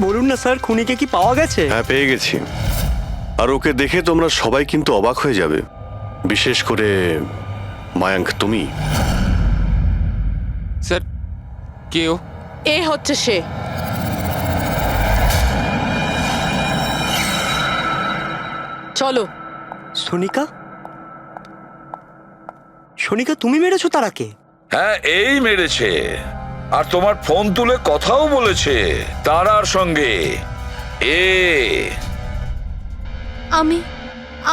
বলুন না স্যার, খুনিকে কি পাওয়া গেছে? হ্যাঁ, পেয়ে গেছি। আর ওকে দেখে তোমরা সবাই কিন্তু অবাক হয়ে যাবে, বিশেষ করে মায়াঙ্ক, তুমি। স্যার, কেউ এ হচ্ছে সে। চলো। সোনিকা, সোনিকা তুমি মেরেছো তারাকে? হ্যাঁ, এই মেরেছে। আর তোমার ফোন তুলে কথাও বলেছে তারার সঙ্গে।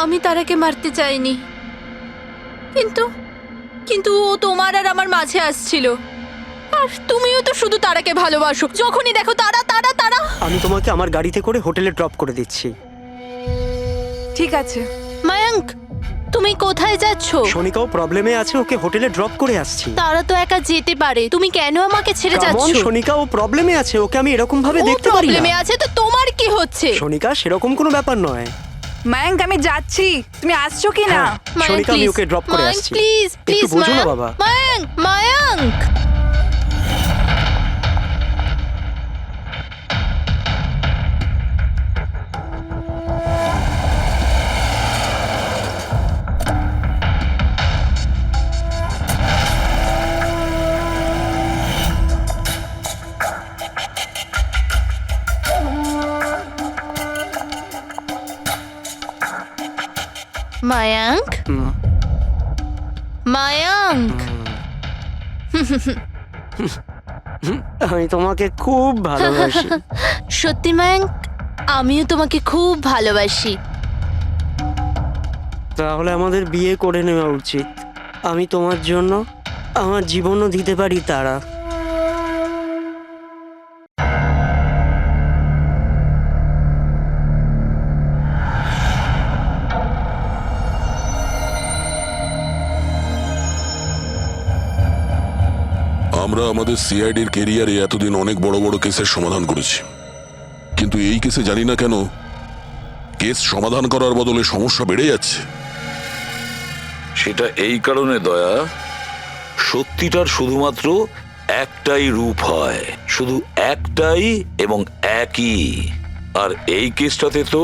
আমি তারাকে মারতে চাইনি, কিন্তু কিন্তু ও তোমার আর আমার মাঝে আসছিল। আর তুমিও তো শুধু তারাকে ভালোবাসো, যখনই দেখো তারা তারা তারা। আমি তোমাকে আমার গাড়িতে করে হোটেলে ড্রপ করে দিচ্ছি। ঠিক আছে। মায়াঙ্ক, তুমি কোথায় যাচ্ছ? সোনিকাও প্রবলেমে আছে, ওকে হোটেলে ড্রপ করে আসছি। তারা তো একা যেতে পারে, তুমি কেন আমাকে ছেড়ে Come on, যাচ্ছ? সোনিকা ও প্রবলেমে আছে, ওকে আমি এরকম ভাবে ও দেখতে পারি প্রবলেমে না। আছে তো তোমার কি হচ্ছে? সোনিকা, সেরকম কোনো ব্যাপার নয়। মায়াঙ্ক, আমি যাচ্ছি, তুমি আসছো কি না? হ্যাঁ, সোনিকা, আমি ওকে ড্রপ করে আসছি। প্লিজ একটু প্লিজ বোঝো না বাবা। মায়াঙ্ক, মায়াঙ্ক। মায়াঙ্ক, মায়াঙ্ক। আমি তোমাকে খুব ভালোবাসি। সত্যি মায়াঙ্ক, আমিও তোমাকে খুব ভালোবাসি। তাহলে আমাদের বিয়ে করে নেওয়া উচিত। আমি তোমার জন্য আমার জীবনও দিতে পারি তারা। আমরা আমাদের সিআইডির কেরিয়ারে এতদিন অনেক বড় বড় কেসের সমাধান করেছি, কিন্তু এই কেসে জানি না কেন কেস সমাধান করার বদলে সমস্যা বেড়ে যাচ্ছে। সেটা এই কারণে দয়া, সত্যিটার শুধুমাত্র একটাই রূপ হয়, শুধু একটাই এবং একই। আর এই কেসটাতে তো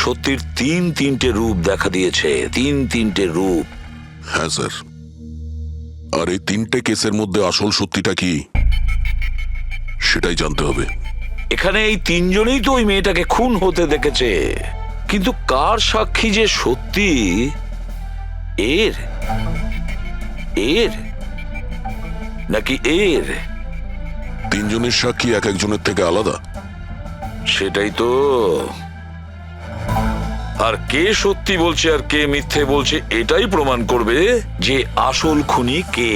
সত্যির তিনটে রূপ দেখা দিয়েছে, তিনটে রূপ। হ্যাঁ স্যার, আর এই তিনটে কেসের মধ্যে আসল সত্যিটা কি সেটাই জানতে হবে। এখানে এই তিনজনেই তো ওই মেয়েটাকে খুন হতে দেখেছে, কিন্তু কার সাক্ষী যে সত্যি, এর এর নাকি এর? তিনজনের সাক্ষী এক একজনের থেকে আলাদা। সেটাই তো। আর কে সত্যি বলছে আর কে মিথ্যে বলছে এটাই প্রমাণ করবে যে আসল খুনি কে।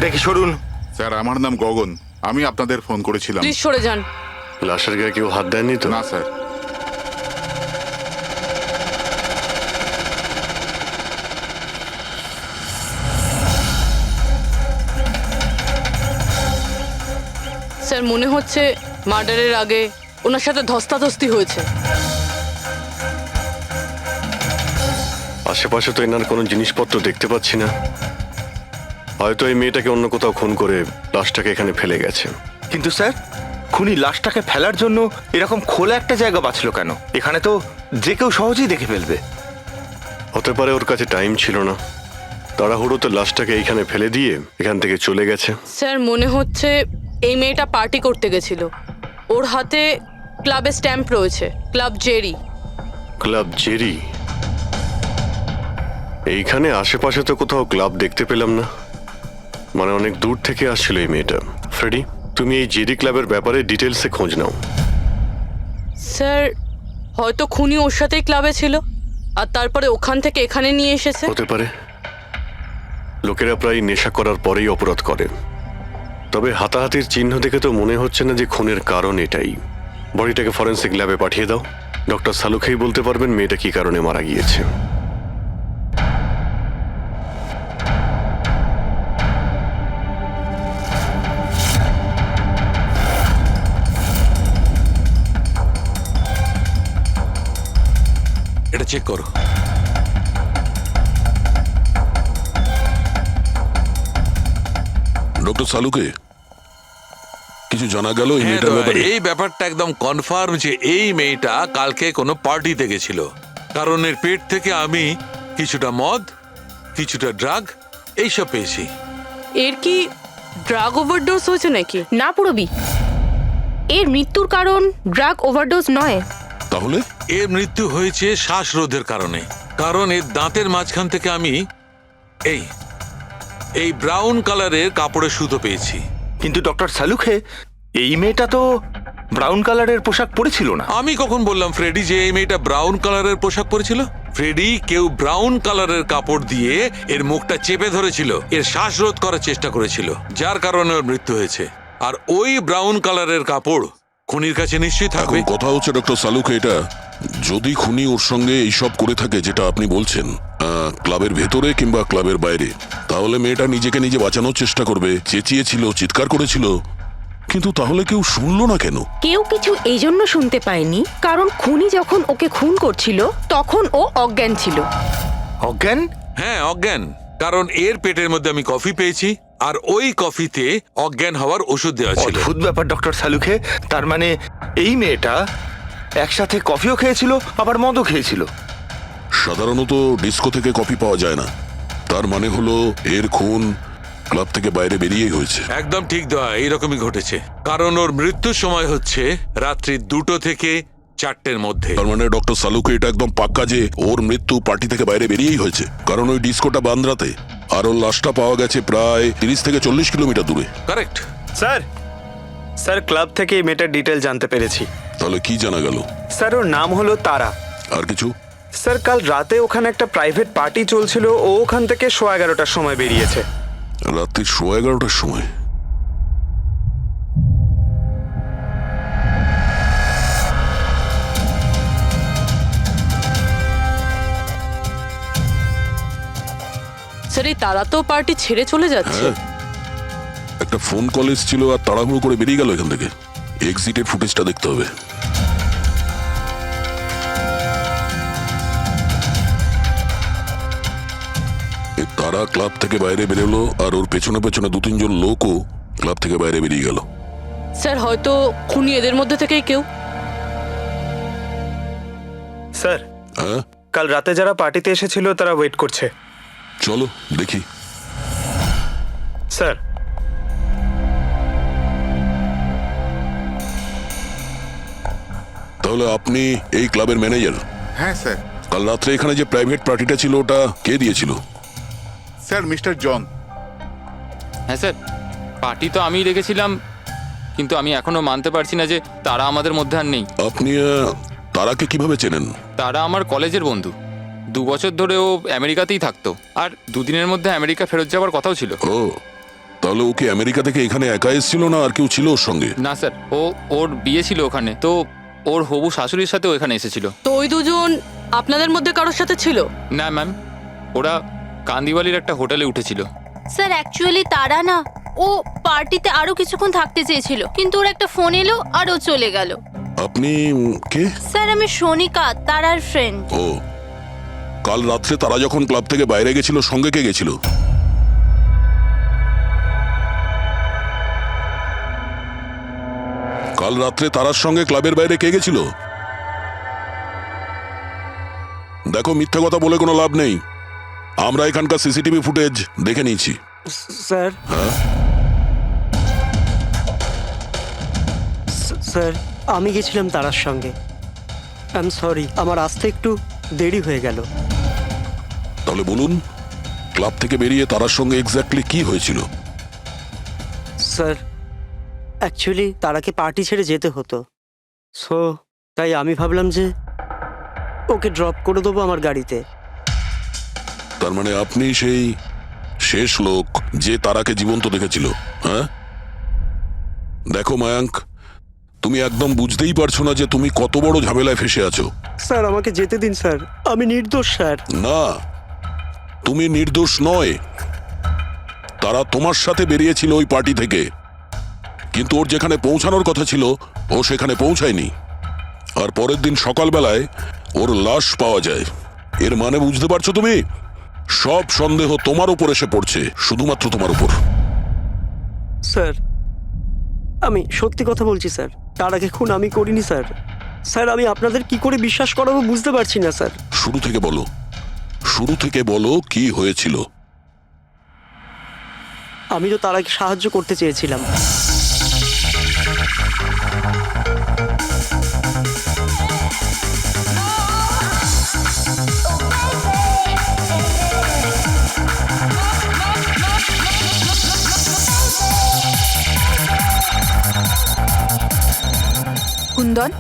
দেখি সরুন। স্যার, আমার নাম গগন, আমি আপনাদের ফোন করেছিলাম। প্লিজ সরে যান। লাশের গায়ে কেউ হাত দেয়নি তো? না স্যার। স্যার, মনে হচ্ছে মার্ডারের আগে ওনার সাথে ধস্তাধস্তি হয়েছে। আশেপাশে তো এনার কোনো জিনিসপত্র দেখতে পাচ্ছি না। হয়তো এই মেয়েটাকে অন্য কোথাও খুন করে লাশটাকে এখানে ফেলে গেছে। কিন্তু স্যার, খুনি লাশটাকে ফেলার জন্য এরকম খোলা একটা জায়গা বাঁচলো কেন? এখানে তো যে কেউ সহজেই দেখে ফেলবে। হতে পারে ওর কাছে টাইম ছিল না, তাড়াহুড়োতে লাশটাকে এইখানে ফেলে দিয়ে এখান থেকে চলে গেছে। স্যার, মনে হচ্ছে এই মেয়েটা পার্টি করতে গেছিল। ওর হাতে ক্লাবের স্ট্যাম্প রয়েছে, ক্লাব জেরি। Club Jerry? এইখানে আশেপাশে তো কোথাও ক্লাব দেখতে পেলাম না, মানে অনেক দূর থেকে আসছিল এই মেয়েটা। ফ্রেডি, তুমি এই জেরি ক্লাবের ব্যাপারে ডিটেলসে খোঁজ নাও। স্যার, হয়তো খুনি ওর সাথেই ক্লাবে ছিল আর তারপরে ওখান থেকে এখানে নিয়ে এসেছে। হতে পারে। লোকেরা প্রায় নেশা করার পরেই অপরাধ করে, তবে হাতাহাতির চিহ্ন দেখে তো মনে হচ্ছে না যে খুনের কারণ এটাই। বডিটাকে ফরেন্সিক ল্যাবে পাঠিয়ে দাও। ডক্টর সালুখেই বলতে পারবেন মেয়েটা কি কারণে মারা গিয়েছে। এটা চেক করো। ডক্টর সালুকে কিছু জানা গেল এই মেয়েটার ব্যাপারে? এই ব্যাপারটা একদম কনফার্ম যে এই মেয়েটা কালকে কোনো পার্টিতে গেছিল, কারণ এর পেট থেকে আমি কিছুটা মদ, কিছুটা ড্রাগ এইসব পেয়েছি। এর কি ড্রাগ ওভারডোজ হয়েছে নাকি? না পুরবি, এর মৃত্যুর কারণ ড্রাগ ওভারডোজ নয়। তাহলে এর মৃত্যু হয়েছে শ্বাসরোধের কারণে, কারণ এর দাঁতের মাঝখান থেকে আমি এই ব্রাউন কালারের কাপড়ের সুতো পেয়েছি। কিন্তু ডক্টর সালুখে, এই মেয়েটা তো ব্রাউন কালারের পোশাক পরেছিল না। আমি কখন বললাম ফ্রেডি যে এই মেয়েটা ব্রাউন কালারের পোশাক পরেছিল? ফ্রেডি, কেউ ব্রাউন কালারের কাপড় দিয়ে এর মুখটা চেপে ধরেছিল, এর শ্বাসরোধ করার চেষ্টা করেছিল, যার কারণে ওর মৃত্যু হয়েছে। আর ওই ব্রাউন কালারের কাপড় খুনির কাছে নিশ্চয়ই থাকবে। এখন কথা হচ্ছে ডক্টর সালুকে, এটা যদি খুনি ওর সঙ্গে এইসব করে থাকে যেটা আপনি বলছেন, ক্লাবের ভেতরে কিংবা ক্লাবের বাইরে, তাহলে মেয়েটা নিজেকে নিজে বাঁচানোর চেষ্টা করবে, চেঁচিয়েছিল, চিৎকার করেছিল, কিন্তু তাহলে কেউ শুনলো না কেন? কেউ কিছু এই জন্য শুনতে পায়নি কারণ খুনি যখন ওকে খুন করছিল তখন ও অজ্ঞান ছিল। অজ্ঞান? হ্যাঁ, অজ্ঞান, কারণ এর পেটের মধ্যে আমি কফি পেয়েছি, আর ওই কফিতে অজ্ঞান হওয়ার ওষুধ দেওয়া ছিল। অদ্ভুত ব্যাপার ডক্টর সালুখে, তার মানে এই মেয়েটা একসাথে কফিও খেয়েছিল আবার মদও খেয়েছিল। সাধারণত ডিস্কো থেকে কপি পাওয়া যায় না, তার মানে হলো এর খুন ক্লাব থেকে বাইরে বেরিয়েই হয়েছে। একদম ঠিক দয়া, এইরকমই ঘটেছে, কারণ ওর মৃত্যুর সময় হচ্ছে রাত্রি 2টো থেকে 4টের মধ্যে। তার মানে ডক্টর সালুকে এটা একদম পাক্কা যে ওর মৃত্যু পার্টি থেকে বাইরে বেরিয়েই হয়েছে, কারণ ওই ডিস্কোটা বান্দ্রাতে, আর ওর লাশটা পাওয়া গেছে প্রায় 30 থেকে 40 কিলোমিটার দূরে। কারেক্ট। স্যার ক্লাব থেকে এই মেয়েটার ডিটেল জানতে পেরেছি। তাহলে কি জানা গেল? স্যার ওর নাম হলো তারা। আর কিছু? স্যার কাল রাতে ওখানে একটা প্রাইভেট পার্টি চলছিল, ও ওখান থেকে 11:15টার সময় বেরিয়েছে। রাত্রি 11:15টার সময়? স্যার এই তারা তো পার্টি ছেড়ে চলে যাচ্ছে। হ্যাঁ, একটা ফোন কল এসেছিল আর তাড়াহুড়ো করে বেরিয়ে গেল এখান থেকে। এক্সিটের ফুটেজটা দেখতে হবে। তারা ক্লাব থেকে বাইরে বেরোলো আর ওর পেছনে পেছনে 2-3 জন লোকও ক্লাব থেকে বাইরে বেরিয়ে গেল। স্যার হয়তো খুনি এদের মধ্যে থেকেই কেউ। স্যার হ্যাঁ, কাল রাতে যারা পার্টিতে এসেছিল তারা ওয়েট করছে। চলো দেখি। স্যার তাহলে আপনি এই ক্লাবের ম্যানেজার? হ্যাঁ স্যার। কাল রাত্রে এখানে যে প্রাইভেট পার্টিটা ছিল ওটা কে দিয়েছিল? Sir mister John. হ্যাঁ স্যার, পার্টি তো আমিই রেখেছিলাম, কিন্তু আমি এখনো মানতে পারছি না যে তারা আমাদের মধ্যে আর নেই। আপনি তারাকে কিভাবে চেনেন? তারা আমার কলেজের বন্ধু, 2 বছর ধরে ও আমেরিকাতেই থাকতো, আর 2 দিনের মধ্যে আমেরিকা ফেরত যাওয়ার কথাও ছিল। ও, তাহলে ওকে আমেরিকা থেকে এখানে একা এসেছিল না আর কেউ ছিল ওর সঙ্গে? না স্যার, ওর বিয়ে ছিল ওখানে, তো ওর হবু শাশুড়ির সাথেও এখানে এসেছিল। তো ওই দুজন আপনাদের মধ্যে কারোর সাথে ছিল? না ম্যাম, ওরা কান্দিওয়ালির একটা হোটেলে উঠেছিল। স্যার অ্যাকচুয়ালি তারা না, ও পার্টিতে আরো কিছুক্ষণ থাকতে চেয়েছিল, কিন্তু ওর একটা ফোন এলো আর ও চলে গেল। আপনি কে? স্যার আমি সোনিকা, তারার ফ্রেন্ড। ও, কাল রাত্রে তারা যখন ক্লাব থেকে বাইরে গেছিল সঙ্গে কে গেছিল? কাল রাত্রে তারার সঙ্গে ক্লাবের বাইরে কে গেছিল? দেখো, মিথ্যা কথা বলে কোনো লাভ নেই। আমরা এখানকার সিসিটিভি ফুটেজ দেখে নিয়েছি। স্যার হ্যাঁ, স্যার আমি গেছিলাম তারার সঙ্গে। আই এম সরি, আমার আসতে একটু দেরি হয়ে গেল। তাহলে বলুন, ক্লাব থেকে বেরিয়ে তারার সঙ্গে এক্স্যাক্টলি কি হয়েছিল? স্যার অ্যাকচুয়ালি তারাকে পার্টি ছেড়ে যেতে হতো, সো তাই আমি ভাবলাম যে ওকে ড্রপ করে দেবো আমার গাড়িতে। তার মানে আপনি সেই শেষ লোক যে তারাকে জীবন্ত দেখেছিল? হ্যাঁ, দেখো মায়াঙ্ক, তুমি একদম বুঝতেই পারছো না যে তুমি কত বড় ঝামেলায় ফেসে আছো। স্যার আমাকে যেতে দিন স্যার, আমি নির্দোষ স্যার। না, তুমি নির্দোষ নয়। তারা তোমার সাথে বেরিয়েছিল ওই পার্টি থেকে, কিন্তু ওর যেখানে পৌঁছানোর কথা ছিল ও সেখানে পৌঁছায়নি। আর পরের দিন সকালবেলায় ওর লাশ পাওয়া যায়। এর মানে বুঝতে পারছো তুমি? সব সন্দেহ তোমার উপর এসে পড়ছে, শুধুমাত্র তোমার উপর। স্যার আমি সত্যি কথা বলছি স্যার, তার আগে খুন আমি করিনি স্যার। স্যার আমি আপনাদের কি করে বিশ্বাস করাবো বুঝতে পারছি না স্যার। শুরু থেকে বলো, শুরু থেকে বলো কি হয়েছিল। আমি তো তার আগে সাহায্য করতে চেয়েছিলাম। কুন্দন,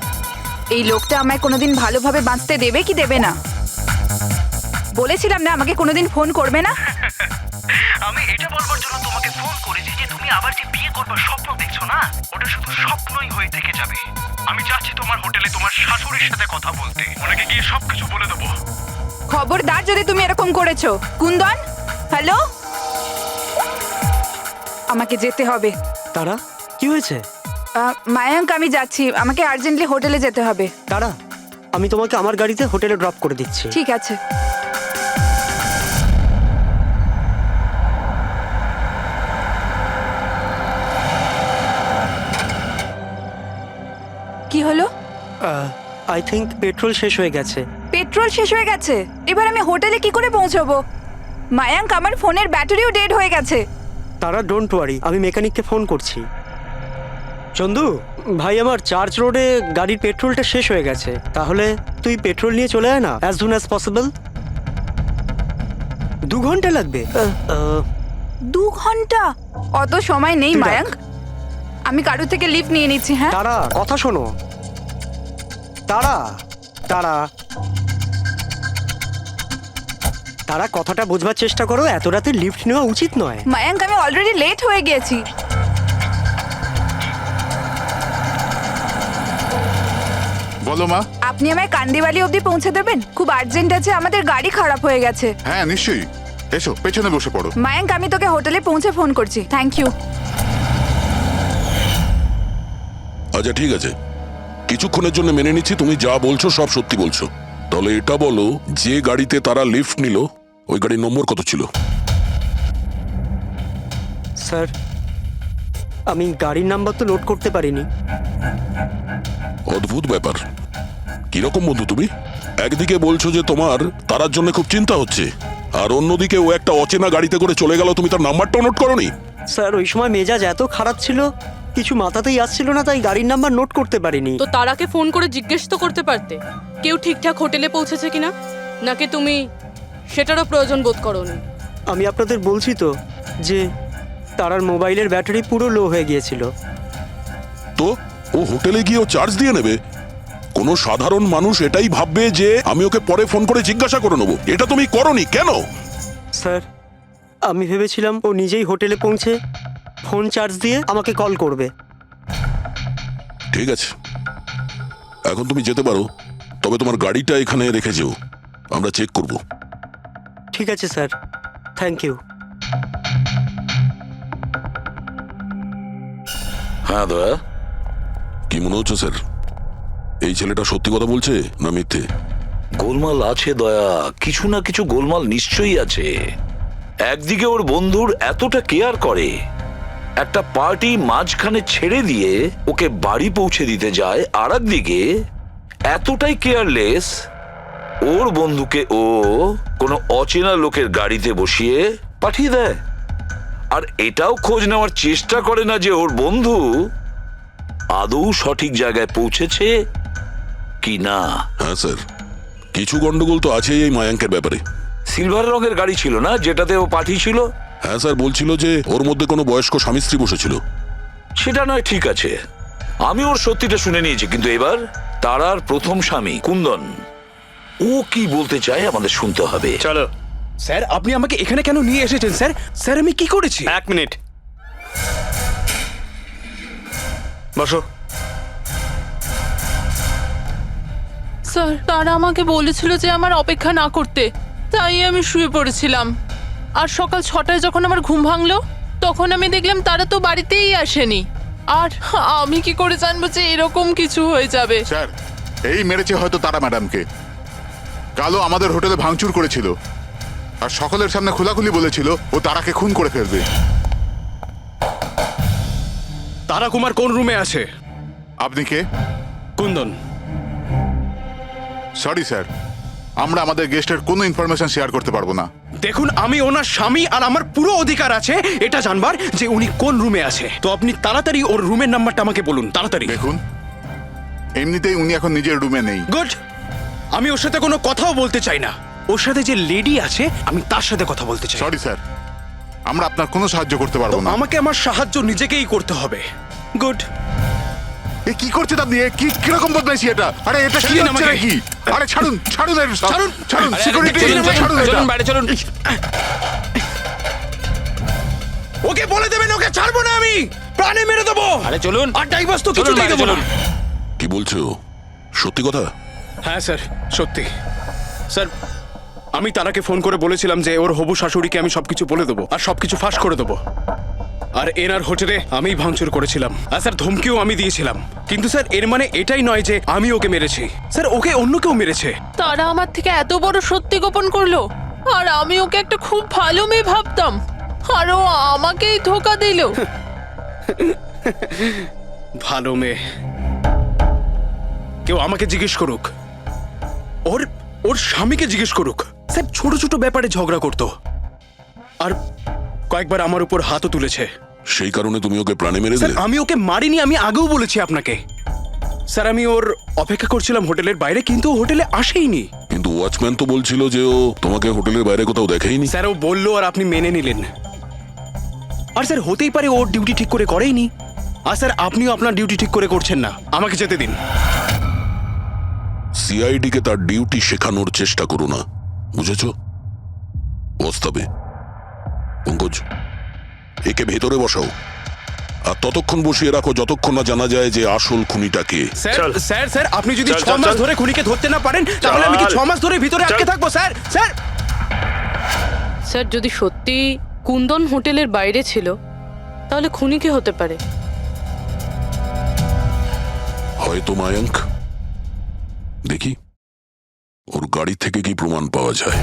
এই লোকটা আমায় কোনোদিন ভালোভাবে বাঁচতে দেবে কি দেবে না? বলেছিলাম না আমাকে কোনোদিন ফোন করবে না। আমি এটা বলবার জন্য তোমাকে ফোন করেছি যে তুমি আবার যে বিয়ে করবার স্বপ্ন দেখছো না, ওটা শুধু স্বপ্নই হয়ে থেকে যাবে। আমি যাচ্ছি তোমার হোটেলে তোমার শাশুড়ির সাথে কথা বলতে, ওনাকে গিয়ে সবকিছু বলে দেবো। খবরদার যদি তুমি এরকম করেছো। কুন্দন, হ্যালো, আমাকে যেতে হবে। তারা কি হয়েছে? মায়াঙ্ক, আমি যাচ্ছি, আমাকে আর্জেন্টলি হোটেলে যেতে হবে। তারা আমি তোমাকে আমার গাড়িতে হোটেলে ড্রপ করে দিচ্ছি। ঠিক আছে। কি হলো? আই থিঙ্ক পেট্রোল শেষ হয়ে গেছে। পেট্রোল শেষ হয়ে গেছে? এবার আমি হোটেলে কি করে পৌঁছবো? মায়াঙ্ক, আমার ফোনের ব্যাটারিও ডেড হয়ে গেছে। তারা ডোন্ট ওয়ারি, আমি মেকানিককে ফোন করছি। চন্দু ভাই, আমার চার্চ রোডে গাড়ির পেট্রোলটা শেষ হয়ে গেছে, তাহলে তুই পেট্রোল নিয়ে চলে আয় না অ্যাজ সুন অ্যাজ পসিবল। 2 ঘন্টা লাগবে। 2 ঘন্টা? অত সময় নেই তুই রাখ। মায়াঙ্ক, আমি কারো থেকে লিফট নিয়ে নিচ্ছি। হ্যাঁ, তারা কথা শোনো। তারা তারা তারা কথাটা বোঝবার চেষ্টা করো, এত রাতে লিফট নেওয়া উচিত নয়। মায়াঙ্ক, আমি অলরেডি লেট হয়ে গেছি। বলো মা। আপনি আমায় কান্দিবালি অবধি পৌঁছে দেবেন? খুব আর্জেন্ট আছে, আমাদের গাড়ি খারাপ হয়ে গেছে। হ্যাঁ নিশ্চয়ই, এসো পেছনে বসে পড়ো। মায়াঙ্ক, আমি তোকে হোটেলে পৌঁছে ফোন করছি। Thank you. আচ্ছা ঠিক আছে, কিছুক্ষণের জন্য মেনে নিচ্ছি তুমি যা বলছো সব সত্যি বলছো। তাহলে এটা বলো, যে গাড়িতে তারা লিফট নিল ওই গাড়ির নম্বর কত ছিল? স্যার আমি গাড়ির নাম্বার তো নোট করতে পারিনি। অদ্ভুত ব্যাপার। কিরকম বন্ধু তুমি? একদিকে বলছো যে তোমার তারার জন্য খুব চিন্তা হচ্ছে, আর অন্যদিকে ও একটা অচেনা গাড়িতে করে চলে গেল, তুমি তার নাম্বারটাও নোট করোনি? স্যার ওই সময় মেজাজ এত খারাপ ছিল, কিছু মাথাতেই আসছিল না, তাই গাড়ির নাম্বার নোট করতে পারিনি। তো তারাকে ফোন করে জিজ্ঞেস তো করতে পারতে কেউ ঠিকঠাক হোটেলে পৌঁছেছে কিনা, নাকি তুমি সেটারও প্রয়োজন বোধ করোনি? আমি আপনাদের বলছি তো যে তারার মোবাইলের ব্যাটারি পুরো লো হয়ে গিয়েছিল। তো ও হোটেলে গিয়ে ও চার্জ দিয়ে নেবে? কোনো সাধারণ মানুষ এটাই ভাববে যে আমি ওকে পরে ফোন করে জিজ্ঞাসা করে নেবো। এটা তুমি করোনি কেন? স্যার আমি ভেবেছিলাম ও নিজেই হোটেলে পৌঁছে ফোন চার্জ দিয়ে আমাকে কল করবে। ঠিক আছে, এখন তুমি যেতে পারো, তবে তোমার গাড়িটা এখানে রেখে যেও, আমরা চেক করব। ঠিক আছে স্যার, থ্যাংক ইউ। হ্যাঁ দয়া, কি মনে হচ্ছে স্যার, এই ছেলেটা সত্যি কথা বলছে না মিথ্যে? গোলমাল আছে দয়া, কিছু না কিছু গোলমাল নিশ্চয়ই আছে। একদিকে ওর বন্ধুর এতটা কেয়ার করে, একটা পার্টি মাঝখানে ছেড়ে দিয়ে ওকে বাড়ি পৌঁছে দিতে যায়, আর একদিকে এতটাই কেয়ারলেস ওর বন্ধুকে ও কোনো অচেনা লোকের গাড়িতে বসিয়ে পাঠিয়ে দেয়। আর এটাও খোঁজ নেওয়ার চেষ্টা করে না যে ওর বন্ধু আদৌ সঠিক জায়গায় পৌঁছেছে কি না। হ্যাঁ স্যার, কিছু গন্ডগোল তো আছেই এই মায়াঙ্কের ব্যাপারে। সিলভার রঙের গাড়ি ছিল না যেটাতে ও পাঠিয়েছিল? হ্যাঁ স্যার, বলছিল যে ওর মধ্যে কোনো বয়স্ক স্বামী স্ত্রী বসেছিল। সেটা নয়, ঠিক আছে, আমি ওর সত্যিটা শুনে নিয়েছি, কিন্তু এবার তারার প্রথম স্বামী কুন্দন, ও কি বলতে চায় আমাদের শুনতে হবে। চলো। স্যার আপনি আমাকে এখানে কেন নিয়ে এসেছেন স্যার? স্যার আমি কি করেছি? 1 মিনিট বসো। স্যার তারা আমাকে বলেছিল যে আমার অপেক্ষা না করতে, তাই আমি শুয়ে পড়েছিলাম। আর সকাল 6টায় যখন আমার ঘুম ভাঙলো তখন আমি দেখলাম তারা তো বাড়িতেই আসেনি। আর আমি কি করে জানবো যে এরকম কিছু হয়ে যাবে? স্যার, এই মেরেছে হয়তো তারা ম্যাডামকে। কালো আমাদের হোটেলে ভাঙচুর করেছিল আর সকলের সামনে খোলাখুলি বলেছিল ও তারাকে খুন করে ফেলবে। তারা কুমার কোন রুমে আছে? আপনি কে? কুন্দন। সরি স্যার, আমরা আমাদের গেস্টের কোনো ইনফরমেশন শেয়ার করতে পারবো না। দেখুন, আমি ওনার স্বামী আর আমার পুরো অধিকার আছে এটা জানবার যে উনি কোন রুমে আছে। তো আপনি তাড়াতাড়ি ওর রুমের নাম্বারটা আমাকে বলুন, তাড়াতাড়ি। দেখুন, এমনিতেই উনি এখন নিজের রুমে নেই। গুড। আমি ওর সাথে কোনো কথাও বলতে চাই না। ওর সাথে যে লেডি আছে আমি তার সাথে কথা বলতে চাই। সরি স্যার, আমরা আপনার কোনো সাহায্য করতে পারবো না। আমাকে আমার সাহায্য নিজেকেই করতে হবে। গুড। এ কি করছেন আপনি? এ কি কিরকম বদমাইশি এটা? আরে এটা কি হচ্ছে নাকি? আরে ছাড়ুন, ছাড়ুন, ছাড়ুন, ছাড়ুন, সিকিউরিটি ছাড়ুন এটা। বাইরে চলুন। ওকে বলে দেবেন ওকে ছাড়বো না, আমি প্রাণে মেরে দেবো। আরে চলুন। আর ডাইভার্স তো কিছুতেই দেবো না। কি বলছো? সত্যি কথা? হ্যাঁ স্যার, সত্যি। স্যার, আমি তারাকে ফোন করে বলেছিলাম যে ওর হবু শাশুড়িকে আমি সবকিছু বলে দেবো আর সবকিছু ফাঁস করে দেবো। আর এনার হোটেলে আমি ভাঙচুর করেছিলাম আর স্যার ধমকিও আমি দিয়েছিলাম। কিন্তু স্যার এর মানে এটাই নয় যে আমি ওকে মেরেছি। স্যার ওকে অন্য কেউ মেরেছে। তারা আমার থেকে এত বড় সত্যি গোপন করলো আর আমি ওকে একটা খুব ভালো মেয়ে ভাবতাম আর ও আমাকেই ধোকা দিল। ভালো মেয়ে? কেউ আমাকে জিজ্ঞেস করুক, ওর ওর স্বামীকে জিজ্ঞেস করুক। স্যার ছোট ছোট ব্যাপারে ঝগড়া করতো আর কয়েকবার আমার উপর হাতও তুলেছে। সেই কারণে তুমি ওকে প্রাণে মেরে স্যার দিলে? আমি ওকে মারিনি, আমি আগেও বলেছি আপনাকে। স্যার আমি ওর অপেক্ষা করছিলাম হোটেলের বাইরে, কিন্তু ও হোটেলে আসেইনি। কিন্তু ওয়াচম্যান তো বলছিল যে ও তোমাকে হোটেলের বাইরে কোথাও দেখেইনি। স্যার ও বললো আর আপনি মেনে নিলেন। আর স্যার হতেই পারে ওর ডিউটি ঠিক করে করেইনি। আর স্যার আপনিও আপনার ডিউটি ঠিক করে করছেন না। আমাকে যেতে দিন। সিআইডি কে তার ডিউটি শেখানোর চেষ্টা করো না, বুঝেছ? বস্তাবে। পঙ্কজ, একে ভেতরে বসাও আর ততক্ষণ বসিয়ে রাখো যতক্ষণ না জানা যায় যে আসল খুনিটা কে। স্যার স্যার স্যার আপনি যদি 6 মাস ধরে খুনিকে ধরতে না পারেন তাহলে আমি কি 6 মাস ধরে ভিতরে আটকে থাকবো? স্যার স্যার স্যার যদি সত্যি কুন্দন হোটেলের বাইরে ছিল তাহলে খুনি কে হতে পারে? হয়তো মায়াঙ্ক। দেখি ওর গাড়ি থেকে কি প্রমাণ পাওয়া যায়।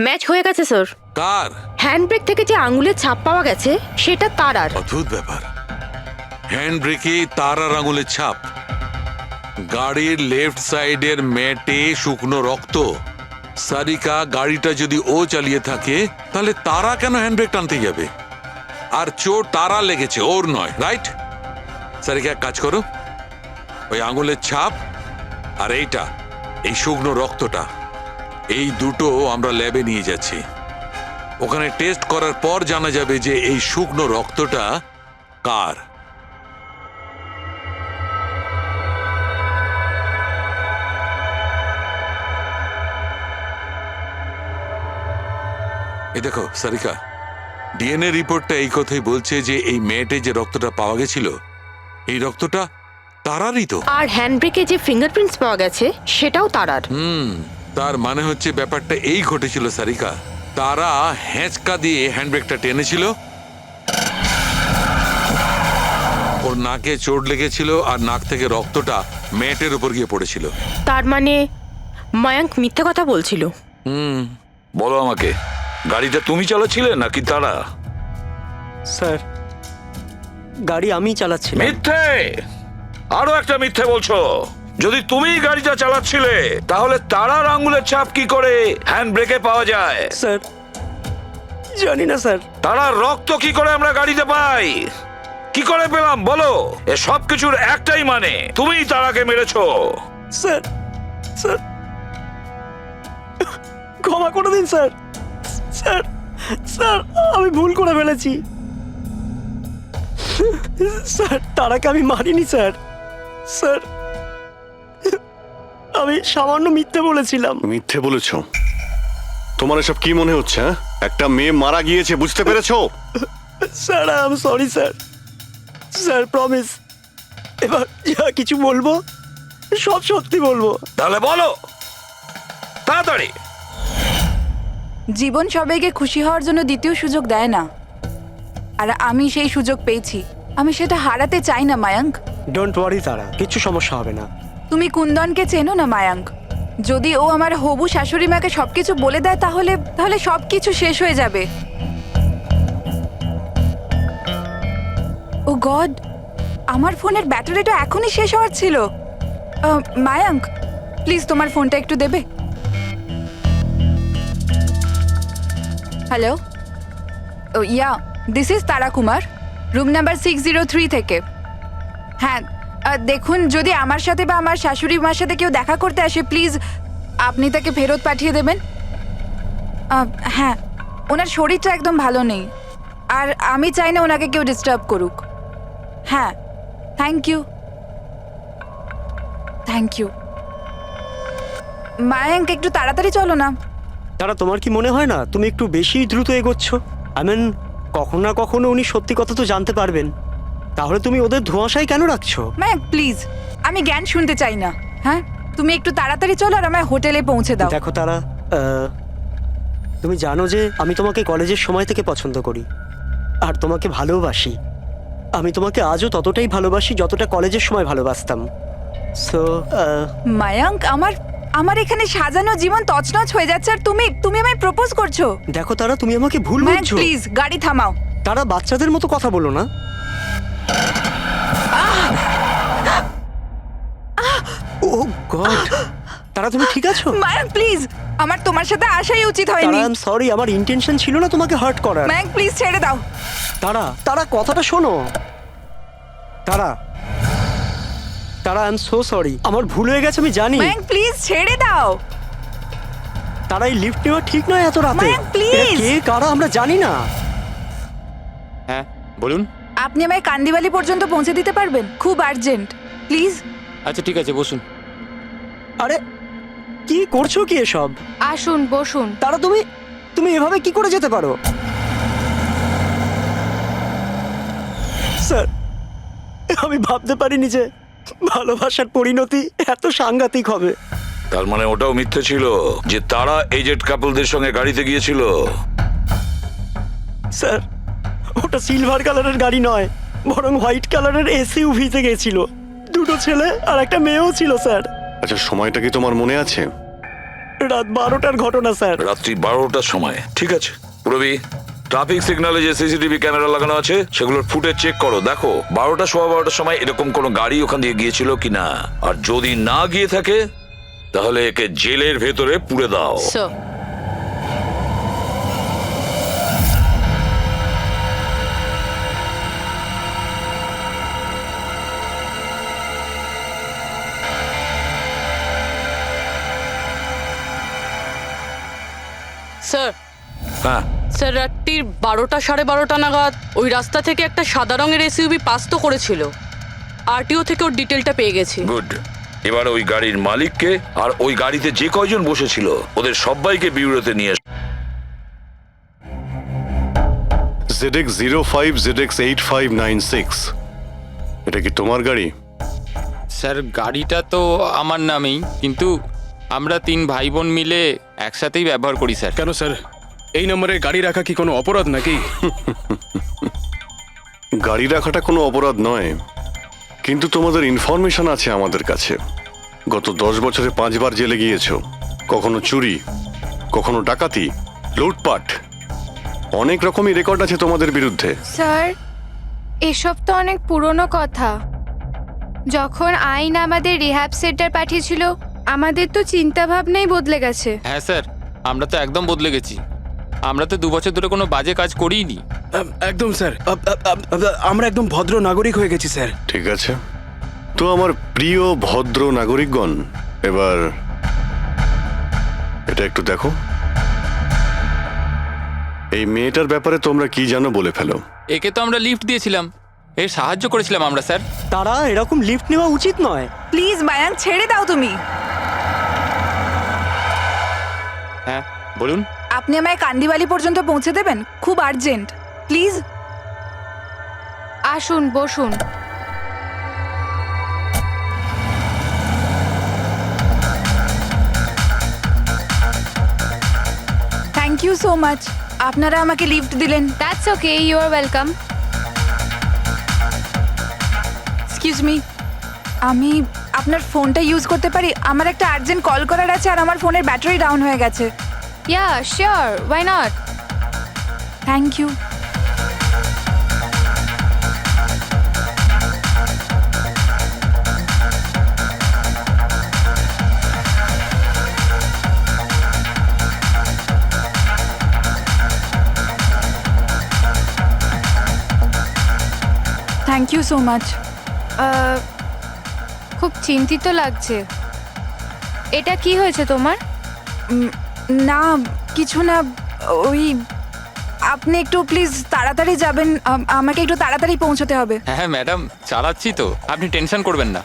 ম্যাচ হয়ে গেছে স্যার। কার? হ্যান্ডব্রেক থেকে যে আঙুলের ছাপ পাওয়া গেছে সেটা তারার। অদ্ভুত ব্যাপার। হ্যান্ড ব্রেকে তারার আঙুলের ছাপ, গাড়ির লেফট সাইডের ম্যাটে শুকনো রক্ত। সারিকা গাড়িটা যদি ও চালিয়ে থাকে তাহলে তারা কেন হ্যান্ডব্রেক টানতে যাবে? আর চোট তারা লেগেছে, ওর নয়, রাইট? সারিকা এক কাজ করো, ওই আঙুলের ছাপ আর এইটা, এই শুকনো রক্তটা, এই দুটো আমরা ল্যাবে নিয়ে যাচ্ছি। ওখানে টেস্ট করার পর জানা যাবে যে এই শুকনো রক্তটা কার। এই দেখো সারিকা, ডিএনএ রিপোর্টটা এই কথাই বলছে যে এই মেয়েটে যে রক্তটা পাওয়া গেছিল এই রক্তটা তারারই তো। আর হ্যান্ডব্রেকে যে ফিঙ্গারপ্রিন্টস পাওয়া গেছে সেটাও তারার। তার মানে হচ্ছে ব্যাপারটা এই ঘটেছিল সারিকা, তারা হ্যাঁচকা দিয়ে হ্যান্ডব্রেকটা টেনেছিল, ওর নাকে চোট লেগেছিল আর নাক থেকে রক্তটা ম্যাটের উপর গিয়ে পড়েছিল। তার মানে মায়াঙ্ক মিথ্যে কথা বলছিল। বলো আমাকে, গাড়িটা তুমি চালাচ্ছিলে নাকি তারা? স্যার গাড়ি আমি চালাচ্ছিলাম। মিথ্যে, আরো একটা মিথ্যে বলছো। যদি তুমি গাড়িটা চালাচ্ছিলে তাহলে তারার আঙ্গুলের ছাপ কি করে হ্যান্ড ব্রেকে পাওয়া যায়? স্যার জানি না স্যার। তারার রক্ত কি করে আমরা গাড়িতে পাই? কি করে পেলাম বলো? এ সব কিছুর একটাই মানে, তুমিই তারাকে মেরেছো। স্যার স্যার ক্ষমা করে দিন স্যার। স্যার স্যার আমি ভুল করে ফেলেছি স্যার। তারাকে আমি মারিনি স্যার। স্যার আমি সামান্য মিথ্যে বলেছিলাম। মিথ্যে বলেছো? তোমার এসব কি মনে হচ্ছে? হ্যাঁ, একটা মেয়ে মারা গিয়েছে, বুঝতে পেরেছো? Sir I am sorry sir. Sir promise, এবার যা কিছু বলবো সব সত্যি বলবো। তাহলে বলো তাড়াতাড়ি। জীবন সবাইকে খুশি হওয়ার জন্য দ্বিতীয় সুযোগ দেয় না, আর আমি সেই সুযোগ পেয়েছি। আমি সেটা হারাতে চাই না মায়াঙ্ক। ডোন্ট ওয়ারি তারা, কিচ্ছু সমস্যা হবে না। তুমি কুন্দনকে চেনো না মায়াঙ্ক? যদি ও আমার হবু শাশুড়ি মাকে সবকিছু বলে দেয় তাহলে তাহলে সবকিছু শেষ হয়ে যাবে। ও গড, আমার ফোনের ব্যাটারিটা এখনই শেষ হওয়ার ছিল। মায়াঙ্ক প্লিজ তোমার ফোনটা একটু দেবে? Hello, oh ya, this is Tara Kumar, room number 603 থেকে। হ্যাঁ দেখুন, যদি আমার সাথে বা আমার শাশুড়ি মার সাথে কেউ দেখা করতে আসে প্লিজ আপনি তাকে ফেরত পাঠিয়ে দেবেন। হ্যাঁ, ওনার শরীরটা একদম ভালো নেই, আর আমি চাই না ওনাকে কেউ ডিস্টার্ব করুক। হ্যাঁ, thank you thank you. Mayank একটু তাড়াতাড়ি চলো না। তারা তোমার কি মনে হয় না তুমি একটু বেশি দ্রুত এগোচ্ছ? আই মিন কখনো না কখনো উনি সত্যি কথা তো জানতে পারবেন, তাহলে তুমি ওদের ধোঁয়াশায় কেন রাখছো? মায়াঙ্ক প্লিজ, আমি জ্ঞান শুনতে চাই না। হ্যাঁ, তুমি একটু তাড়াতাড়ি চলো আর আমায় হোটেলে পৌঁছে দাও। দেখো তারা, তুমি জানো যে আমি তোমাকে কলেজের সময় থেকে পছন্দ করি আর তোমাকে ভালোবাসি। আমি তোমাকে আজও ততটাই ভালোবাসি যতটা কলেজের সময় ভালোবাসতাম। সো মায়াঙ্ক, আমার এখানে সাজানো জীবন তছনছ হয়ে যাচ্ছে আর তুমি আমায় প্রপোজ করছো। দেখো তারা, তুমি আমাকে ভুল মায়াঙ্ক বুঝছো। প্লিজ গাড়ি থামাও। তারা বাচ্চাদের মতো কথা বলো না। ও গড, তারা তুমি ঠিক আছো? মায়াঙ্ক প্লিজ, আমার তোমার সাথে আসাই উচিত হয়নি। আই এম সরি, আমার ইন্টেনশন ছিল না তোমাকে হার্ট করার। মায়াঙ্ক প্লিজ ছেড়ে দাও। তারা কথাটা শোনো। তারা আই এম সো সরি, আমার ভুল হয়ে গেছে আমি জানি। মায়াঙ্ক প্লিজ ছেড়ে দাও। তারা এই লিফট নেওয়া ঠিক নয় এত রাতে। মায়াঙ্ক, please! এরা কে কারা আমরা জানি না। হ্যাঁ বলুন। আপনি আমায় কান্দিবালি পর্যন্ত পৌঁছে দিতে পারবেন? খুব আর্জেন্ট, প্লিজ। আচ্ছা ঠিক আছে, বসুন। আরে কি করছো কি এসব? আসুন বসুন। তারা তুমি এভাবে কি করে যেতে পারো? স্যার আমি ভাবতে পারিনি যে ভালোবাসার পরিণতি এত সাংঘাতিক হবে। তার মানে ওটাও মিথ্যে ছিল যে তারা এজেড কাপলদের সঙ্গে গাড়িতে গিয়েছিল? স্যার ওটা সিলভার কালারের গাড়ি নয়, বরং হোয়াইট কালারের এসইউভিতে গেছিল। দুটো ছেলে আর একটা মেয়েও ছিল স্যার। আচ্ছা, সময়টা কি তোমার মনে আছে? রাত 12টার ঘটনা স্যার। রাত্রি 12টার সময়? ঠিক আছে রবি, ট্রাফিক সিগন্যালে যে সিসিটিভি ক্যামেরা লাগানো আছে সেগুলোর ফুটেজ চেক করো। দেখো 12টা সোয়া 12টার সময় এরকম কোনো গাড়ি ওখান দিয়ে গিয়েছিল কিনা, আর যদি না গিয়ে থাকে তাহলে একে জেলের ভেতরে পুরে দাও। স্যার স্যার হ্যাঁ, স্যার রাত্রির 12টা 12:30 নাগাদ ওই রাস্তা থেকে একটা সাদা রঙের এসইউভি পাস তো করেছিল। আরটিও থেকে ওর ডিটেলটা পেয়ে গেছি। গুড। এবার ওই গাড়ির মালিককে আর ওই গাড়িতে যে কয়জন বসেছিল ওদের সবাইকে বিউরোতে নিয়ে ZX05 ZX8596, এটা কি তোমার গাড়ি? স্যার গাড়িটা তো আমার নামেই, কিন্তু আমরা 3 ভাই বোন মিলে একসাথেই ব্যবহার করি স্যার। কেন স্যার, এই নম্বরে গাড়ি রাখা কি কোনো অপরাধ নাকি? গাড়ি রাখাটা কোনো অপরাধ নয়, কিন্তু তোমাদের ইনফরমেশন আছে আমাদের কাছে। গত 10 বছরে 5 বার জেলে গিয়েছো, কখনো চুরি, কখনো ডাকাতি, লুটপাট, অনেক রকমই রেকর্ড আছে তোমাদের বিরুদ্ধে। স্যার এসব তো অনেক পুরনো কথা। যখন আইন আমাদের রিহ্যাব সেন্টার পাঠিয়েছিল আমাদের তো চিন্তা ভাবনাই বদলে গেছে। হ্যাঁ স্যার, আমরা তো একদম বদলে গেছি। আমরা তো 2 বছর ধরে কোনো বাজে কাজ করিনি। একদম স্যার, আমরা একদম ভদ্র নাগরিক হয়ে গেছি স্যার। ঠিক আছে, তো আমার প্রিয় ভদ্র নাগরিকগণ, এবার এটা একটু দেখো। এই মেয়েটার ব্যাপারে তোমরা কি জানো বলে ফেলো। একে তো আমরা লিফট দিয়েছিলাম, এর সাহায্য করেছিলাম আমরা স্যার। তারা এরকম লিফট নেওয়া উচিত নয়। প্লিজ মায়াঙ্ক, ছেড়ে দাও তুমি। হ্যাঁ বলুন। আপনি আমায় কান্দিবালি পর্যন্ত পৌঁছে দেবেন? খুব আর্জেন্ট, প্লিজ। আসুন, বসুন। থ্যাংক ইউ সো মাচ, আপনারা আমাকে লিফট দিলেন। That's okay, you are welcome. Excuse me, আমি আপনার ফোনটা ইউজ করতে পারি? আমার একটা আর্জেন্ট কল করার আছে আর আমার ফোনের ব্যাটারি ডাউন হয়ে গেছে। Yeah sure, why not. Thank you. Thank you so much. খুব চিন্তিত লাগছে। এটা কি হয়েছে তোমার? না কিছু না, ওই আপনি একটু প্লিজ তাড়াতাড়ি যাবেন, আমাকে একটু তাড়াতাড়ি পৌঁছতে হবে। হ্যাঁ ম্যাডাম, চালাচ্ছি তো, আপনি টেনশন করবেন না।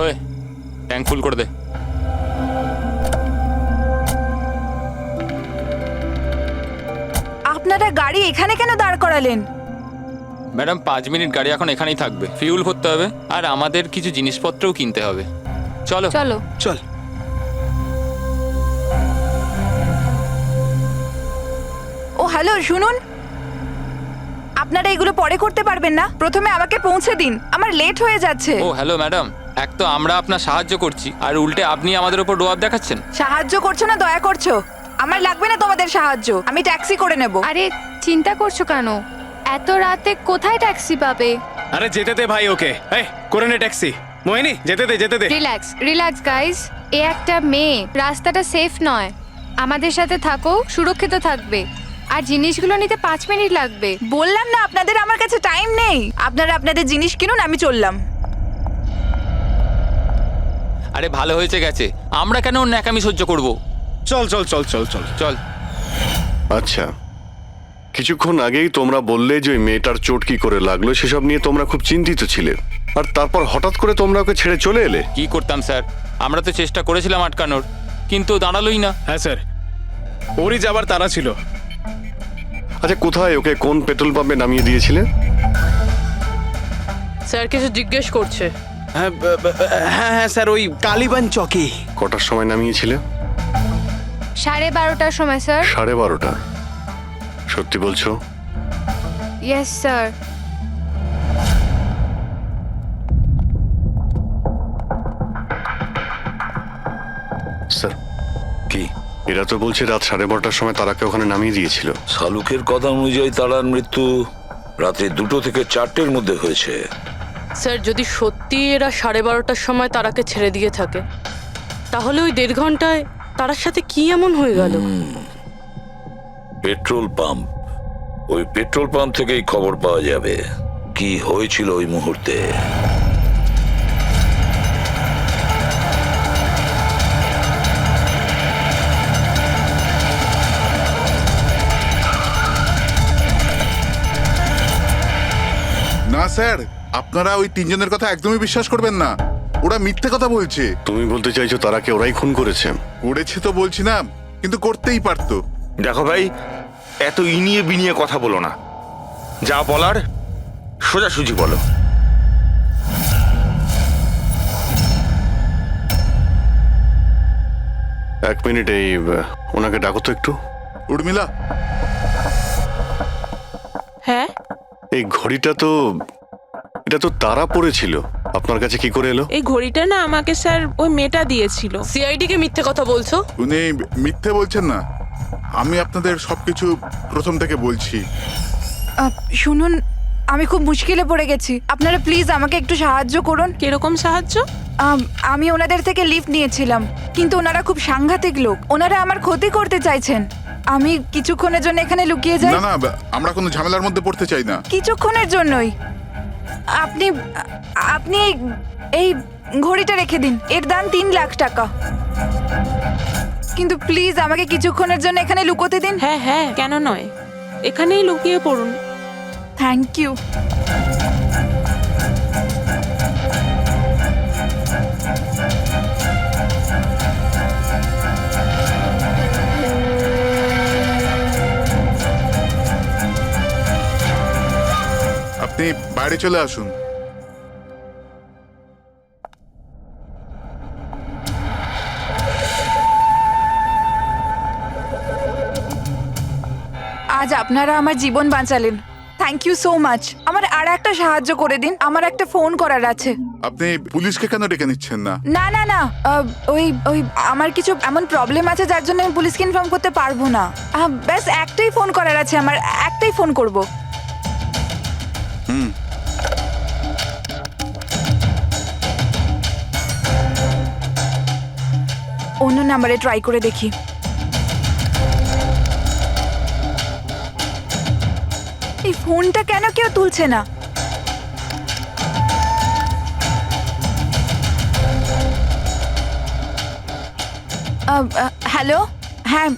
ওই ট্যাঙ্ক ফুল করে দে। আপনারা গাড়ি এখানে কেন দাঁড় করালেন? ম্যাডাম 5 মিনিট গাড়ি এখন এখানেই থাকবে, ফিউল ভরতে হবে আর আমাদের কিছু জিনিসপত্রও কিনতে হবে। চলো চলো। চল। ও হ্যালো, শুনুন, আপনারা এগুলো পরে করতে পারবেন না? প্রথমে আমাকে পৌঁছে দিন, আমার লেট হয়ে যাচ্ছে। ও হ্যালো ম্যাডাম, এক তো আমরা আপনার সাহায্য করছি আর উল্টে আপনি আমাদের উপর রোয়াব দেখাচ্ছেন। সাহায্য করছো না দয়া করছো? আমার লাগবে না তোমাদের সাহায্য, আমি ট্যাক্সি করে নেব। আরে চিন্তা করছো কেন? এত রাতে কোথায় ট্যাক্সি পাবে? আরে যেতে দে ভাই ওকে, এই করে নে ট্যাক্সি। মোহিনী যেতে দে, যেতে দে। রিল্যাক্স রিল্যাক্স গাইস, এ একটা মেয়ে, রাস্তাটা সেফ নয়। আমাদের সাথে থাকো, সুরক্ষিত থাকবে। আর জিনিসগুলো নিতে 5 মিনিট লাগবে। বললাম না আপনাদের আমার কাছে টাইম নেই। আপনারা আপনাদের জিনিস কিনুন, আমি চললাম। আরে ভালো হয়েছে গেছে, আমরা কেন ওর ন্যাকামি সহ্য করব? চল চল চল চল চল চল। আচ্ছা, কিছুক্ষণ আগেই তোমরা বললে যে ওই মেয়েটার চোট কি করে লাগলো সেসব নিয়ে তোমরা খুব চিন্তিত ছিলে, আর তারপর হঠাৎ করে তোমরা ওকে ছেড়ে চলে এলে। কি করতাম স্যার, আমরা তো চেষ্টা করেছিলাম আটকানোর, কিন্তু দাঁড়ালোই না। হ্যাঁ স্যার, ওরই যাবার তারা ছিল। আচ্ছা, কোথায় ওকে কোন পেট্রোল পাম্পে নামিয়ে দিয়েছিলে? স্যার কিছু জিজ্ঞেস করছে। হ্যাঁ হ্যাঁ স্যার, ওই কালীবান চকে। কটার সময় নামিয়েছিলে? 12:30টার সময় স্যার। 12:30? সত্যি বলছো? Yes sir. স্যার কি? এরা তো বলছে রাত 12:30টার সময় তারাকে ওখানে নামিয়ে দিয়েছিল। শালুকের কথা অনুযায়ী তারার মৃত্যু রাতে 2টো থেকে 4টের মধ্যে হয়েছে। স্যার যদি সত্যি এরা 12:30টার সময় তারাকে ছেড়ে দিয়ে থাকে, তাহলে ওই 1.5 ঘন্টায় তারার সাথে কি এমন হয়ে গেল? পেট্রোল পাম্প, ওই পেট্রোল পাম্প থেকেই খবর পাওয়া যাবে কি হয়েছিল ওই মুহূর্তে। না স্যার, আপনারা ওই 3 জনের কথা একদমই বিশ্বাস করবেন না, ওরা মিথ্যে কথা বলছে। তুমি বলতে চাইছো তারাকে ওরাই খুন করেছে? করেছে তো বলছি না, কিন্তু করতেই পারতো। দেখো ভাই, এত ইনিয়ে বিনিয়ে কথা বলো না, যা বলার সোজাসুজি বলো। এক মিনিট, এই ওনাকে ডাকো তো একটু। উর্মিলা। হ্যাঁ এই ঘড়িটা তো, এটা তো তারা পড়েছিল। আপনার কাছে কি করে এলো? এই ঘড়িটা না আমাকে স্যার ওই মেয়েটা দিয়েছিল। সিআইডি কে মিথ্যে কথা বলছো? উনি মিথ্যে বলছেন না, আমি আপনাদের সবকিছু প্রথম থেকে বলছি। শুনুন, আমি খুব মুশকিলে পড়ে গেছি, আপনারা প্লিজ আমাকে একটু সাহায্য করুন। কিরকম সাহায্য? আমি ওনাদের থেকে লিফট নিয়েছিলাম, কিন্তু ওনারা খুব সাংঘাতিক লোক, ওনারা আমার ক্ষতি করতে চাইছেন। আমি কিছুক্ষণের জন্য এখানে লুকিয়ে যাই। না না, আমরা কোনো ঝামেলার মধ্যে পড়তে চাই না। কিছুক্ষণের জন্যই। আপনি আপনি এই ঘড়িটা রেখে দিন, এর দাম 3 লাখ টাকা। কিন্তু প্লিজ আমাকে কিছুক্ষণের জন্য এখানে লুকোতে দিন। হ্যাঁ হ্যাঁ, কেন নয়, এখানেই লুকিয়ে পড়ুন। Thank you. আপনি বাইরে চলে আসুন। আজ আপনারা আমার জীবন বাঁচালেন, থ্যাংক ইউ সো মাচ। আমার আর একটা সাহায্য করে দিন, আমার একটা ফোন করার আছে। আপনি পুলিশকে কেন ডেকে নিচ্ছেন না? না না না, ওই ওই আমার কিছু এমন প্রবলেম আছে যার জন্য আমি পুলিশকে ইনফর্ম করতে পারবো না। ব্যাস একটাই ফোন করার আছে আমার, একটাই ফোন করব। অন্য নাম্বারে ট্রাই করে দেখি। এই ফোনটা কেন কেউ তুলছে না? হ্যালো, হ্যাঁ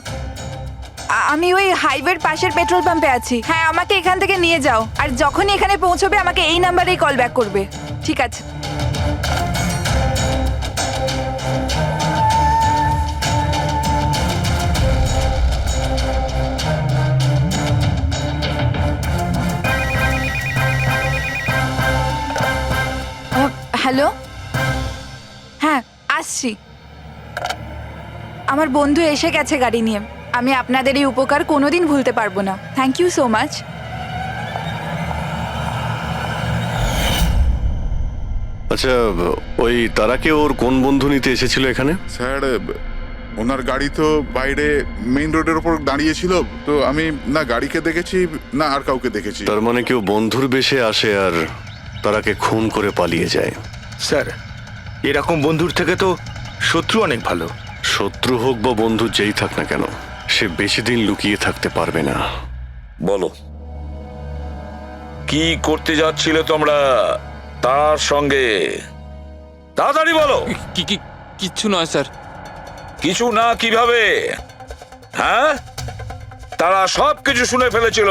আমি ওই হাইওয়ের পাশের পেট্রোল পাম্পে আছি। হ্যাঁ, আমাকে এখান থেকে নিয়ে যাও, আর যখনই এখানে পৌঁছবে আমাকে এই নাম্বারেই কল ব্যাক করবে। ঠিক আছে। হ্যালো, হ্যাঁ আসছি। আমার বন্ধু এসে গেছে গাড়ি নিয়ে। আমি আপনাদের এই উপকার কোনোদিন ভুলতে পারবো না। Thank you so much. আচ্ছা, ওই তারাকে ওর কোন বন্ধু নিতে এসেছিল এখানে? স্যার, ওনার গাড়ি তো বাইরে মেইন রোডের উপর দাঁড়িয়ে ছিল, তো আমি না গাড়িকে দেখেছি না আর কাউকে দেখেছি। তার মানে কেউ বন্ধুর বেশে আসে আর তারাকে খুন করে পালিয়ে যায়। স্যার, এরকম বন্ধুর থেকে তো শত্রু অনেক ভালো। শত্রু হোক বা বন্ধু যেই থাক না কেন, সে বেশি দিন লুকিয়ে থাকতে পারবে না। বলো, কি করতে যাচ্ছিলে তোমরা তার সঙ্গে? তাড়াতাড়ি বলো। কিচ্ছু নয় স্যার। কিছু না কিভাবে? হ্যাঁ, তারা সবকিছু শুনে ফেলেছিল,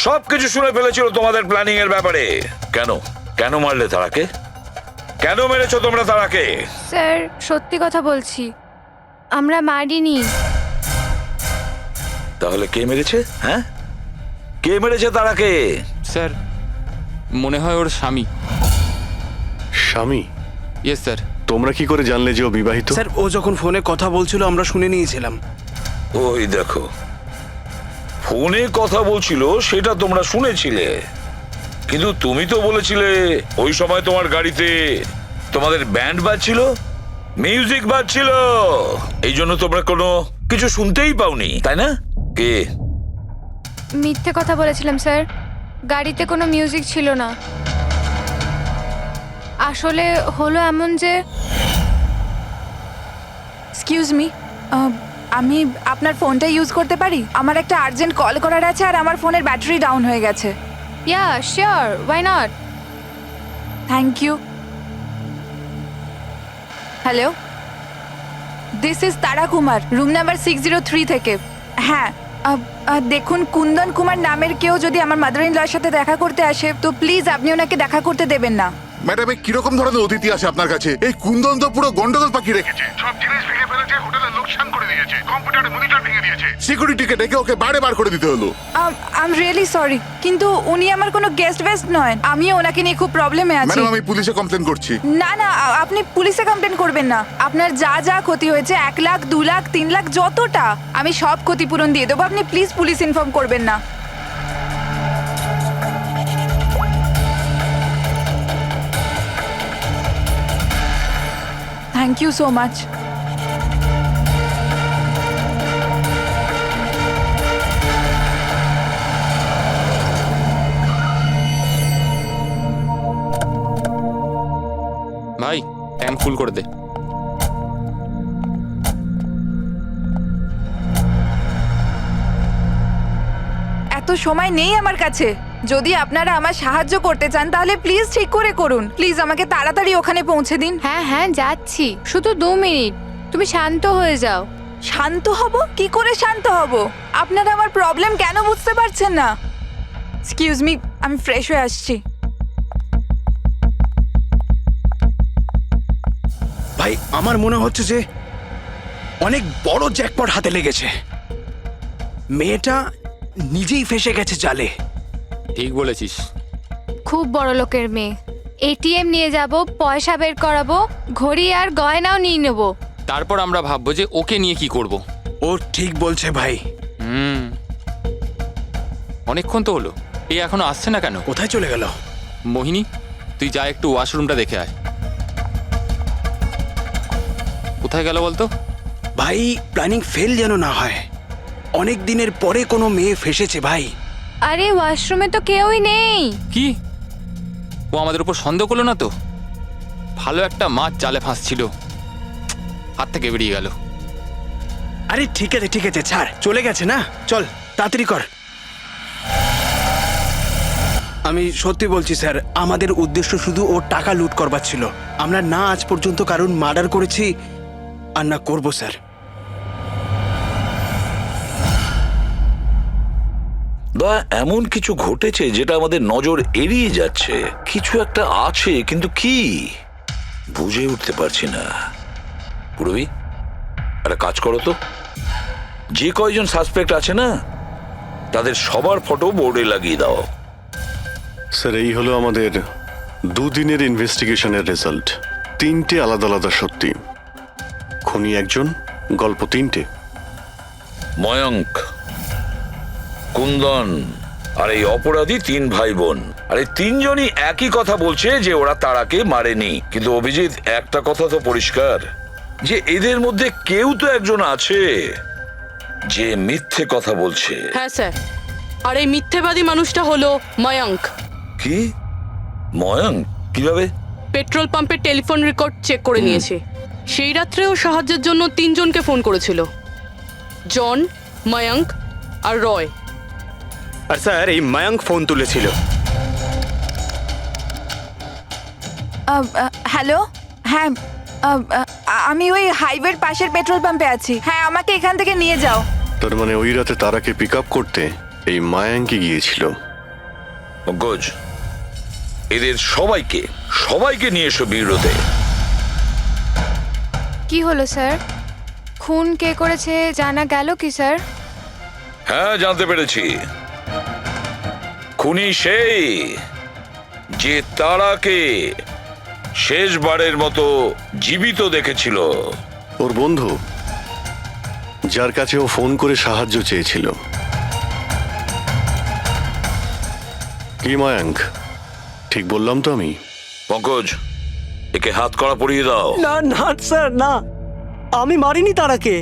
সবকিছু শুনে ফেলেছিল তোমাদের প্ল্যানিং এর ব্যাপারে। কেন কেন মারলে তারাকে? কেন মেরেছো তোমরা তারাকে? স্যার সত্যি কথা বলছি, আমরা মারিনি। তাহলে কে মেরেছে? হ্যাঁ, কে মেরেছে তারাকে? স্যার, মনে হয় ওর স্বামী। স্বামী? Yes sir. তোমরা কি করে জানলে যে ও বিবাহিত? স্যার, ও যখন ফোনে কথা বলছিল আমরা শুনে নিয়েছিলাম। ওই দেখো, ফোনে কথা বলছিল সেটা তোমরা শুনেছিলে, কিন্তু তুমি তো বলেছিলে ওই সময় তোমার গাড়িতে তোমাদের ব্যান্ড বাজছিল, মিউজিক বাজছিল, এই জন্য তোমরা কোনো কিছু শুনতেই পাওনি, তাই না? কে? মিথ্যে কথা বলেছিলাম স্যার, গাড়িতে কোনো মিউজিক ছিল না। আসলে হলো এমন যে, এক্সকিউজ মি, আমি আপনার ফোনটা ইউজ করতে পারি? আমার একটা আর্জেন্ট কল করার আছে আর আমার ফোনের ব্যাটারি ডাউন হয়ে গেছে। Yeah sure, why not. Thank you. Hello, this is Tara Kumar, room number 603 থেকে। হ্যাঁ, দেখুন, কুন্দন কুমার নামের কেউ যদি আমার মাদার ইন লর সাথে দেখা করতে আসে তো প্লিজ আপনি ওনাকে দেখা করতে দেবেন না। ম্যাডাম, কিরকম ধরনের অতিথি আছে আপনার কাছে? এই কুন্দন তো পুরো গন্ডগোল পাকিয়ে রেখেছে, সব জিনিস ভেঙে ফেলেছে, হোটেলে লোকসান করে দিয়েছে, কম্পিউটারে মনিটর ভেঙে দিয়েছে। সিকিউরিটিকে ডেকে ওকে বাইরে বার করে দিতে হলো। আই এম রিয়েলি সরি, কিন্তু উনি আমার কোনো গেস্ট বেস্ট নয়। আমিও ওনাকে নিয়ে খুব প্রবলেমে আছি। ম্যাডাম, আমি পুলিশে কমপ্লেন করছি। না না, আপনি পুলিশে কমপ্লেন করবেন না। আপনার যা যা ক্ষতি হয়েছে, 1 লাখ 2 লাখ 3 লাখ যতটা, আমি সব ক্ষতিপূরণ দিয়ে দেবো। আপনি প্লিজ পুলিশ ইনফর্ম করবেন না। Thank you so much. ভাই ট্যাঙ্ক ফুল করে দে। এত সময় নেই আমার কাছে। যদি আপনারা আমার সাহায্য করতে চান তাহলে প্লিজ ঠিক করে করুন। প্লিজ আমাকে তাড়াতাড়ি ওখানে পৌঁছে দিন। হ্যাঁ হ্যাঁ যাচ্ছি, শুধু 2 মিনিট, তুমি শান্ত হয়ে যাও। শান্ত হব? কি করে শান্ত হব? আপনারা আমার প্রবলেম কেন বুঝতে পারছেন না? এক্সকিউজ মি, আমি ফ্রেশ হয়ে আসছি। ভাই আমার মনে হচ্ছে যে অনেক বড় জ্যাকপট হাতে লেগেছে। মেয়েটা নিজেই ফেসে গেছে জালে। ঠিক বলেছিস। খুব বড় লোকের মেয়ে। এটিএম নিয়ে যাব, পয়সা বের করাবো, ঘড়ি আর গয়নাও নিয়ে নেব। তারপর আমরা ভাববো যে ওকে নিয়ে কি করব। ও ঠিক বলছে ভাই। অনেকক্ষণ তো হলো, এ এখনো আসছে না কেন? কোথায় চলে গেল? মোহিনী, তুই যা একটু ওয়াশরুমটা দেখে আয়। কোথায় গেল বলতো? ভাই প্ল্যানিং ফেল যেন না হয়। অনেক দিনের পরে কোনো মেয়ে ফেসেছে ভাই। আরে ওয়াশরুমে তো কেউই নেই। কি ও আমাদের উপর সন্দেহ করলো না তো? ভালো একটা মাছ জালে ফাঁসছিল, হাত থেকে বেরিয়ে গেল। আরে ঠিক আছে ছাড়, চলে গেছে না, চল তাড়াতাড়ি কর। আমি সত্যি বলছি স্যার, আমাদের উদ্দেশ্য শুধু ওর টাকা লুট করবার ছিল। আমরা না আজ পর্যন্ত কারণ মার্ডার করেছি আর না করবো স্যার। বা এমন কিছু ঘটেছে যেটা আমাদের নজর এড়িয়ে যাচ্ছে। কিছু একটা আছে, কিন্তু কি বুঝে উঠতে পারছি না। পুরবি একটা কাজ করো তো, যে কয়জন সাসপেক্ট আছে না তাদের সবার ফটো বোর্ডে লাগিয়ে দাও। স্যার, এই হলো আমাদের 2 দিনের ইনভেস্টিগেশনের রেজাল্ট। 3টে আলাদা আলাদা সত্যি। খুনি একজন, গল্প 3টে। ময়ঙ্ক, কুন্দন আর এই অপরাধী 3 ভাই বোন। আর এই 3 জনই একই কথা বলছে যে ওরা তারাকে মারেনি। কিন্তু অভিজিৎ, একটা কথা তো পরিষ্কার যে এদের মধ্যে কেউ তো একজন আছে যে মিথ্যে কথা বলছে। হ্যাঁ স্যার, আর এই মিথ্যেবাদী মানুষটা হলো ময়ঙ্ক। কি? ময়ঙ্ক কিভাবে? পেট্রোল পাম্পের টেলিফোন রেকর্ড চেক করে নিয়েছে। সেই রাত্রেও সাহায্যের জন্য 3 জনকে ফোন করেছিল, জন, ময়ঙ্ক আর রয়। আর স্যার, এই মায়াঙ্ক ফোন তুলেছিল। হ্যালো, হ্যাঁ আমি ওই হাইওয়ের পাশের পেট্রোল পাম্পে আছি। হ্যাঁ, আমাকে এখান থেকে নিয়ে যাও। তার মানে ওই রাতে তারাকে পিক আপ করতে এই মায়াঙ্কি গিয়েছিল। পঙ্কজ, এদের সবাইকে নিয়ে এসো বিরোধে। কি হলো স্যার? খুন কে করেছে জানা গেল কি স্যার? হ্যাঁ, জানতে পেরেছি। খুনি সেই যে তারাকে শেষবারের মতো জীবিত দেখেছিল। ওর বন্ধু, যার কাছে ও ফোন করে সাহায্য চেয়েছিল। কি মায়াঙ্ক, ঠিক বললাম তো আমি? পঙ্কজ, একে হাত কড়া পরিয়ে দাও। না না স্যার, না, আমি মারিনি তারাকে।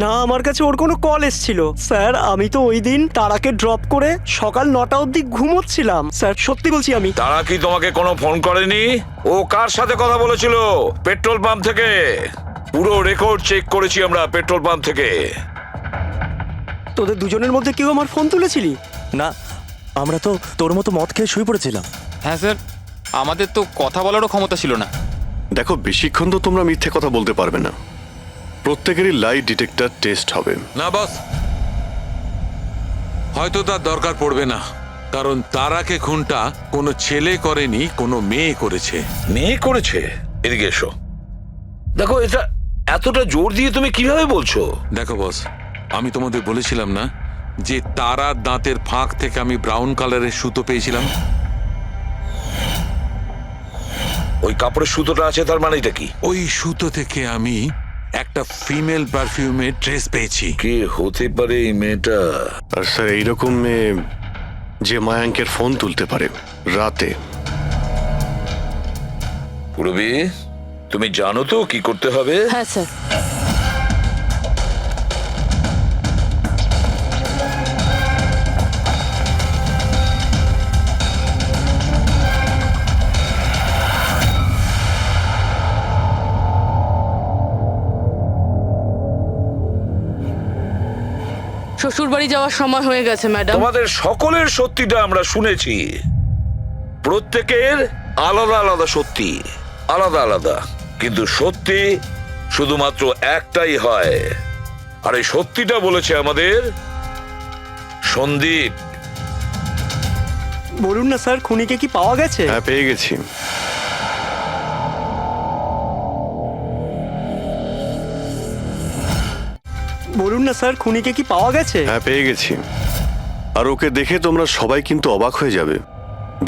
না, আমার কাছে ওর কোনো কল এসেছিল। স্যার, আমি তো ওই দিন তারাকে ড্রপ করে সকাল 9টা অবধি ঘুমোচ্ছিলাম। স্যার, সত্যি বলছি আমি। তারা কি তোমাকে কোনো ফোন করেনি? ও কার সাথে কথা বলেছিল? পেট্রোল পাম্প থেকে। পুরো রেকর্ড চেক করেছি আমরা পেট্রোল পাম্প থেকে। তোদের দুজনের মধ্যে কেউ আমার ফোন তুলেছিলি? না, আমরা তো তোর মতো মদ খেয়ে শুয়ে পড়েছিলাম। হ্যাঁ স্যার, আমাদের তো কথা বলারও ক্ষমতা ছিল না। দেখো, বেশিক্ষণ তো তোমরা মিথ্যে কথা বলতে পারবে না। প্রত্যেকেরই লাই ডিটেক্টর টেস্ট হবে। না বস, হয়তো তার দরকার পড়বে না, কারণ তারাকে খুনটা কোনো ছেলে করেনি, কোনো মেয়ে করেছে। মেয়ে করেছে? এদিকে এসো। দেখো, এটা এতটা জোর দিয়ে তুমি কিভাবে বলছো? দেখো বস, আমি তোমাদের বলেছিলাম না যে তারার দাঁতের ফাঁক থেকে আমি ব্রাউন কালারের সুতো পেয়েছিলাম? ওই কাপড়ের সুতোটা আছে, তার মানে এটা কি? ওই সুতো থেকে আমি একটা ফিমেল পারফিউমের ড্রেস পেয়েছি। কে হতে পারে এই মেয়েটা? আর স্যার, এইরকম মেয়ে যে মায়াঙ্কের ফোন তুলতে পারে রাতে। পুরবি, তুমি জানো তো কি করতে হবে? হ্যাঁ স্যার। শ্বশুর বাড়ি যাওয়ার সময় হয়ে গেছে ম্যাডাম। তোমাদের সকলের সত্যিটা আমরা শুনেছি। প্রত্যেকের আলাদা আলাদা সত্যি, আলাদা আলাদা, কিন্তু সত্যি শুধুমাত্র একটাই হয়। আর এই সত্যিটা বলেছে আমাদের সন্দীপ। বলুন না স্যার, খুনিকে কি পাওয়া গেছে? হ্যাঁ, পেয়ে গেছি। বলুন না স্যার, খুনিকে কি পাওয়া গেছে? হ্যাঁ, পেয়ে গেছি। আর ওকে দেখে তোমরা সবাই কিন্তু অবাক হয়ে যাবে,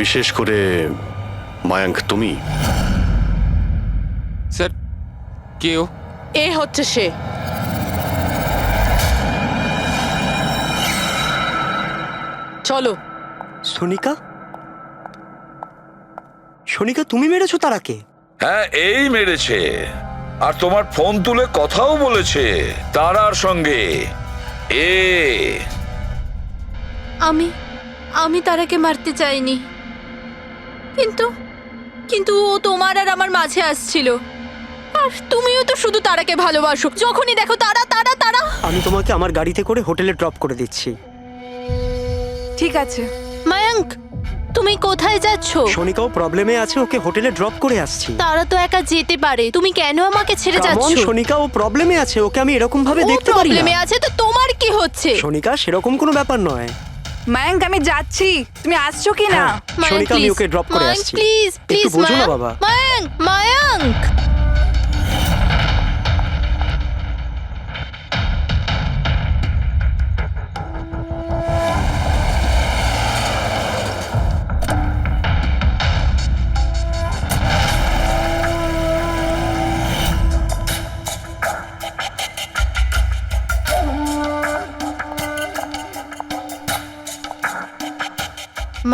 বিশেষ করে মায়াঙ্ক, তুমি। স্যার, কেউ এ হচ্ছে সে। চলো। সোনিকা? সোনিকা, তুমি মেরেছো তারাকে? হ্যাঁ, এই মেরেছে। আর তোমার ফোন তুলে কথাও বলেছে তারার সঙ্গে। আমি তারাকে মারতে চাইনি, কিন্তু ও তোমার আর আমার মাঝে আসছিল। আর তুমিও তো শুধু তারাকে ভালোবাসো, যখনই দেখো তারা তারা তারা। আমি তোমাকে আমার গাড়িতে করে হোটেলে ড্রপ করে দিচ্ছি। ঠিক আছে। মায়াঙ্ক, তুমি কোথায় যাচ্ছ? সোনিকাও প্রবলেমে আছে, ওকে হোটেলে ড্রপ করে আসছি। তারা তো একা যেতে পারে, তুমি কেন আমাকে ছেড়ে যাচ্ছ? সোনিকা, ও প্রবলেমে আছে, ওকে আমি এরকম ভাবে ও দেখতে পারি প্রবলেমে না। আছে তো তোমার কি হচ্ছে? সোনিকা, সেরকম কোনো ব্যাপার নয়। মায়াঙ্ক, আমি যাচ্ছি, তুমি আসছো কি না? মায়াঙ্ক, সোনিকা, আমি please, ওকে ড্রপ করে মায়াঙ্ক, আসছি। প্লিজ একটু প্লিজ বোঝো না মায়াঙ্ক, বাবা। মায়াঙ্ক, মায়াঙ্ক।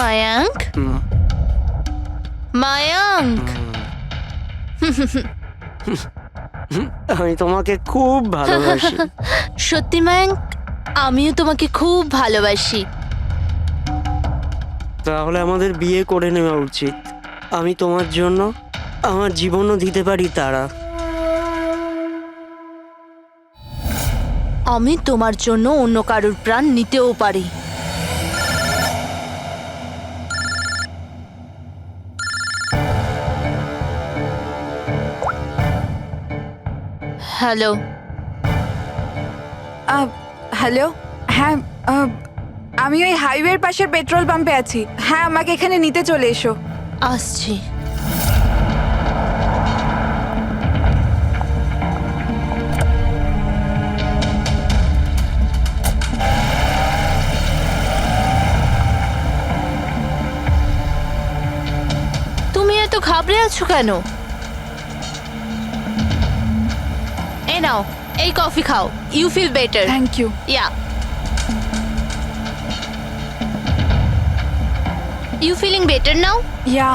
মায়াঙ্ক, মায়াঙ্ক, আমি তোমাকে খুব ভালোবাসি। সত্যি মায়াঙ্ক, আমিও তোমাকে খুব ভালোবাসি। তাহলে আমাদের বিয়ে করে নেওয়া উচিত। আমি তোমার জন্য আমার জীবনও দিতে পারি তারা। আমি তোমার জন্য অন্য কারোর প্রাণ নিতেও পারি। হ্যালো। হ্যালো। হ্যাঁ, আমি ওই হাইওয়ের পাশের পেট্রোল পাম্পে আছি। হ্যাঁ, আমাকে এখানে নিতে চলে এসো। আসছি। তুমি এত ঘাবড়ে আছো কেন? এই নাও, এই কফি খাও। You feel better. Thank you. Yeah, you feeling better now? Yeah.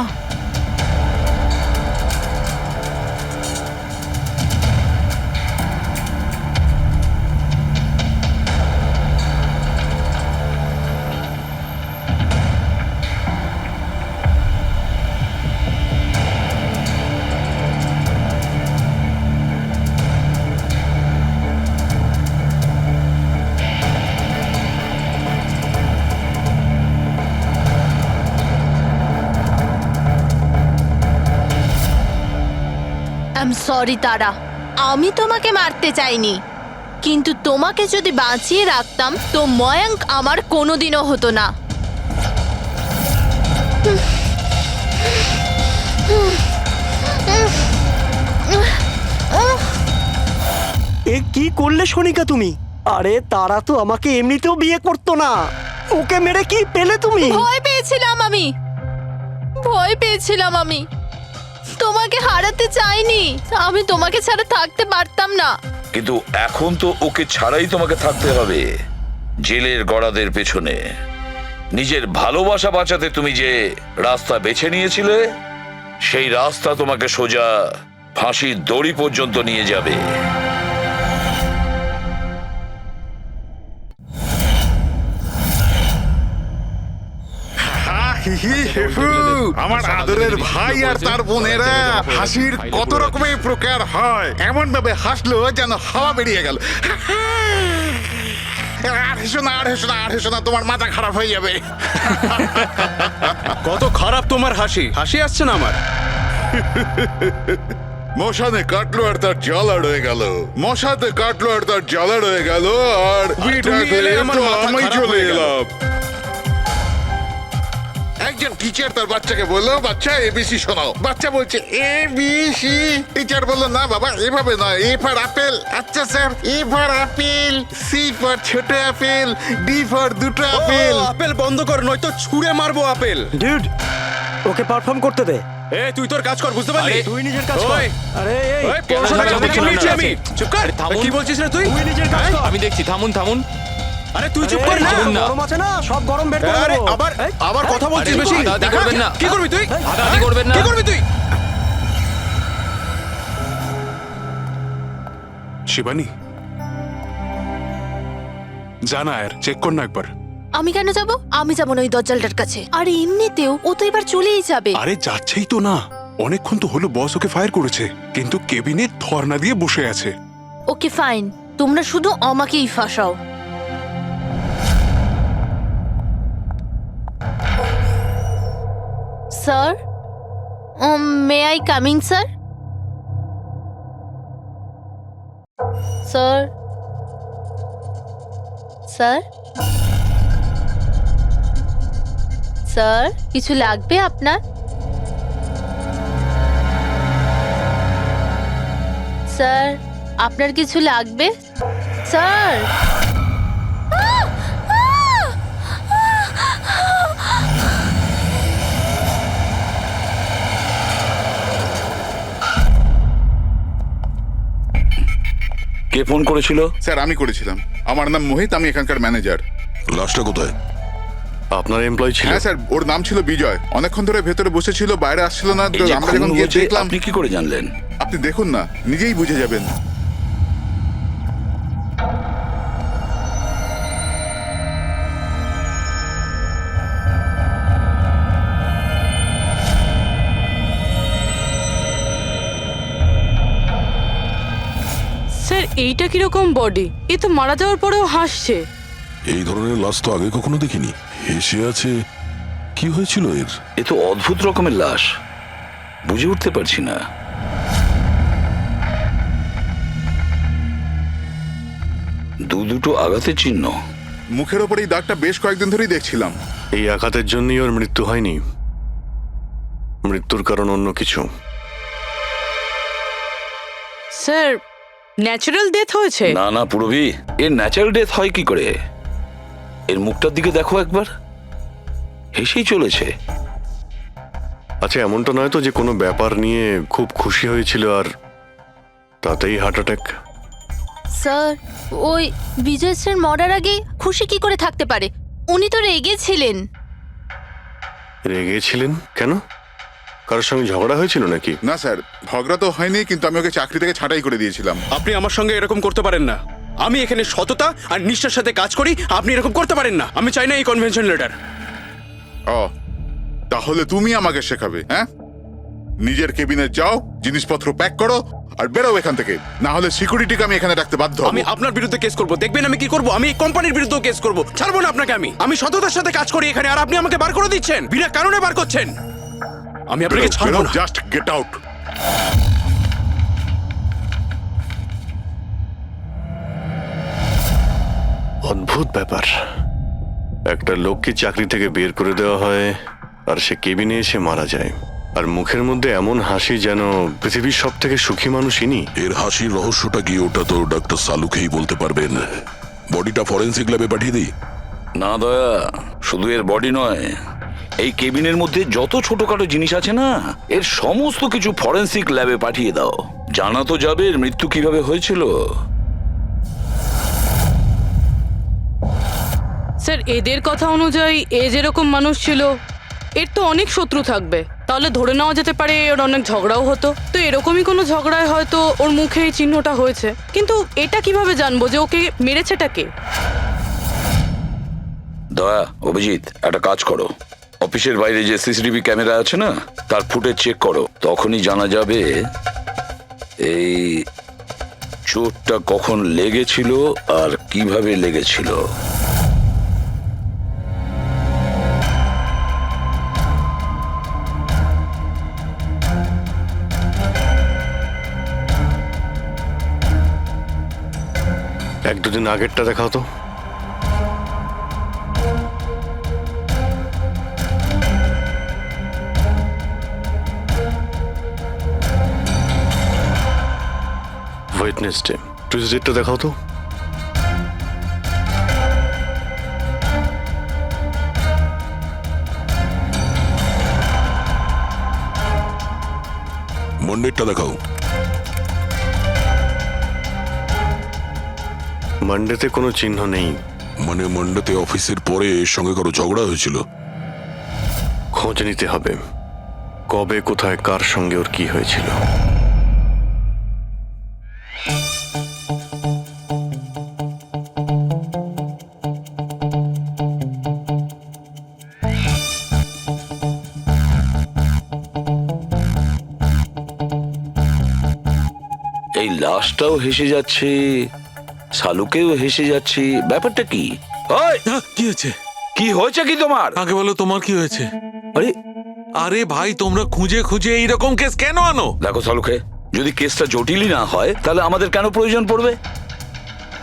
I am sorry Tara, আমি তোমাকে মারতে চাইনি, কিন্তু তোমাকে যদি বাঁচিয়ে রাখতাম তো ময়াঙ্ক আমার কোনোদিনও হতো না। এ কি করলে সোনিকা তুমি? আরে তারা তো আমাকে এমনিতেও বিয়ে করতো না, ওকে মেরে কি পেলে তুমি? ভয় পেয়েছিলাম আমি, তোমাকে হারাতে চাইনি। আমি তোমাকে ছাড়া থাকতে পারতাম না। কিন্তু এখন তো ওকে ছাড়াই তোমাকে থাকতে হবে, জেলের গড়াদের পেছনে। নিজের ভালোবাসা বাঁচাতে তুমি যে রাস্তা বেছে নিয়েছিলে, সেই রাস্তা তোমাকে সোজা ফাঁসির দড়ি পর্যন্ত নিয়ে যাবে। আমার আদরের ভাই আর তার বোনেরা, হাসির কত রকমের প্রকার হয়, এমন ভাবে হাসলো যেন হাওয়া বেরিয়ে গেল। আর হেসো না, আর হেসো না, আর হেসো না, তোমার মাথা খারাপ হয়ে যাবে। কত খারাপ তোমার হাসি, হাসি আসছে না আমার। মশানে কাটলো আর তার জ্বালা রয়ে গেল, মশাতে কাটলো আর তার জ্বালা রয়ে গেল, আর আমি চলে এলাম। একজন টিচার তার বাচ্চাকে বললো, বাচ্চা এবিসি শোনাও। বাচ্চা বলছে এবিসি। টিচার বললো, না বাবা এভাবে নয়, এ ফর আপেল। আচ্ছা sir, A for apple, C for ছোট আপেল, ডি ফর দুটো আপেল। আপেল বন্ধ কর, নয়তো ছুঁড়ে মারবো আপেল। ডিউড, ওকে পারফর্ম করতে দে। এ তুই তোর কাজ কর, বুঝতে পারলি? তুই নিজের কাজ কর। আরে এই ওই 500 টাকা দেখে নিয়েছি আমি। চুপ কর। কি বলছিস রে তুই? তুই নিজের কাজ কর। আমি দেখছি, থামুন থামুন। আরে তুই চুপ কর না। গরম আছে না, সব গরম বের করে আরে দেবো। আবার কথা বলছিস আরে, বেশি। হাতাহাতি করবেন না। কি করবি তুই? হাতাহাতি করবেন না। কি করবি তুই? শিবানী, জানা আর চেক কর না একবার। আমি কেন যাব? আমি যাব না ওই দজ্জালটার কাছে। আর এমনিতেও ও তো এবার চলেই যাবে। আরে যাচ্ছেই তো না, অনেকক্ষণ তো হলো বস ওকে ফায়ার করেছে, কিন্তু কেবিনে ধর্ণা দিয়ে বসে আছে। ওকে ফাইন, তোমরা শুধু আমাকেই ফাঁসাও। Sir, may I coming sir? Sir, sir, sir, কিছু লাগবে আপনার? স্যার, আপনার কিছু লাগবে? স্যার, কে ফোন করেছিল? স্যার আমি করেছিলাম। আমার নাম মোহিত, আমি এখানকার ম্যানেজার। লাশটা কোথায়? আপনার এমপ্লয় ছিল? হ্যাঁ স্যার, ওর নাম ছিল বিজয়। অনেকক্ষণ ধরে ভেতরে বসেছিল, বাইরে আসছিল না। এই যে আমরা খুন যখন গিয়ে হয়েছে, দেখলাম। আপনি কি করে জানলেন? আপনি দেখুন না, নিজেই বুঝে যাবেন। স্যার, এইটা কিরকম বডি? এ তো মারা যাওয়ার পরেও হাসছে। এই ধরনের লাশ তো আগে কখনো দেখিনি। হেসে আছে, কি হয়েছিল এর? এ তো অদ্ভুত রকমের লাশ, বুঝে উঠতে পারছি না। দুটো আঘাতের চিহ্ন। মুখের ওপর এই দাগটা বেশ কয়েকদিন ধরেই দেখছিলাম। এই আঘাতের জন্যই ওর মৃত্যু হয়নি, মৃত্যুর কারণ অন্য কিছু। স্যার, ন্যাচারাল ডেথ হয়েছে? না না পুরবি, এর ন্যাচারাল ডেথ হয় কি করে? এর মুখটার দিকে দেখো একবার, হেসেই চলেছে। আচ্ছা, এমনটা নয় তো যে কোনো ব্যাপার নিয়ে খুব খুশি হয়েছিল আর তাতেই হার্ট অ্যাটাক? স্যার, ওই বিজয় স্যার মরার আগে খুশি কি করে থাকতে পারে? উনি তো রেগেছিলেন। রেগেছিলেন কেন? কারোর সঙ্গে ঝগড়া হয়েছিল নাকি? না স্যার, ঝগড়া তো হয়নি, কিন্তু আমি ওকে চাকরি থেকে ছাঁটাই করে দিয়েছিলাম। আপনি আমার সঙ্গে এরকম করতে পারেন না। আমি এখানে সততা আর নিষ্ঠার সাথে কাজ করি, আপনি এরকম করতে পারেন না। আমি চাই না এই কনভেনশন লেটার। ও, তাহলে তুমি আমাকে শেখাবে? হ্যাঁ, নিজের কেবিনে যাও, জিনিসপত্র প্যাক করো আর বেরো এখান থেকে, না হলে সিকিউরিটিকে আমি এখানে রাখতে বাধ্য হব। আমি আপনার বিরুদ্ধে কেস করব, দেখবেন আমি কি করব। আমি এই কোম্পানির বিরুদ্ধে কেস করব, ছাড়বো না আপনাকে। আমি সততার সাথে কাজ করি এখানে, আর আপনি আমাকে বার করে দিচ্ছেন, বিনা কারণে বার করছেন। আমি আপনাকে ছাড়বো না। Just get out. অদ্ভুত ব্যাপার, একটা লোককে চাকরি থেকে বের করে দেওয়া হয় আর সে কেবিনে এসে মারা যায়, আর মুখের মধ্যে এমন হাসি যেন পৃথিবীর সব থেকে সুখী মানুষ ইনি। এর হাসির রহস্যটা কি, ওটা তো ডাক্তার সালুকেই বলতে পারবেন। বডিটা ফরেন্সিক ল্যাবে পাঠিয়ে দিই? না দয়া, শুধু এর বডি নয়, এই কেবিনের মধ্যে যত ছোটখাটো জিনিস আছে না, এর সমস্ত কিছু ফরেন্সিক ল্যাবে পাঠিয়ে দাও। জানা তো যাবে এর মৃত্যু কিভাবে হয়েছিল। স্যার, এদের কথা অনুযায়ী এ যেরকম মানুষ ছিল, এর তো অনেক শত্রু থাকবে। তাহলে ধরে নেওয়া যেতে পারে ওর অনেক ঝগড়াও হতো। তো এরকমই কোনো ঝগড়ায় হয়তো ওর মুখে এই চিহ্নটা হয়েছে। কিন্তু এটা কিভাবে জানবো যে ওকে মেরেছেটা কে? দয়া, অভিজিৎ, একটা কাজ করো, অফিসের বাইরে যে সিসিটিভি ক্যামেরা আছে না, তার ফুটেজ চেক করো। তখনই জানা যাবে এই চোটটা কখন লেগেছিল আর কিভাবে লেগেছিল। এক দুদিন আগেরটা দেখাও তো। ওয়েডনেসডে, টিউসডেটা দেখাও তো। মন্ডেরটা দেখাও। মানডেতে কোনো চিহ্ন নেই। মানে মন্ডেতে অফিসের পরে এর সঙ্গে কারো ঝগড়া হয়েছিল? খোঁজ নিতে হবে, কবে কোথায় কার সঙ্গে ওর কি হয়েছিল। এই লাশটাও হেসে যাচ্ছে, শালুকেও হেসে যাচ্ছে, ব্যাপারটা কি? কি হয়েছে? কি হয়েছে কি তোমার? আগে বলো তোমার কি হয়েছে? আরে আরে ভাই, তোমরা খুঁজে খুঁজে এইরকম কেস কেন আনো? দেখো শালুকে, যদি কেসটা জটিলই না হয় তাহলে আমাদের কেন প্রয়োজন পড়বে?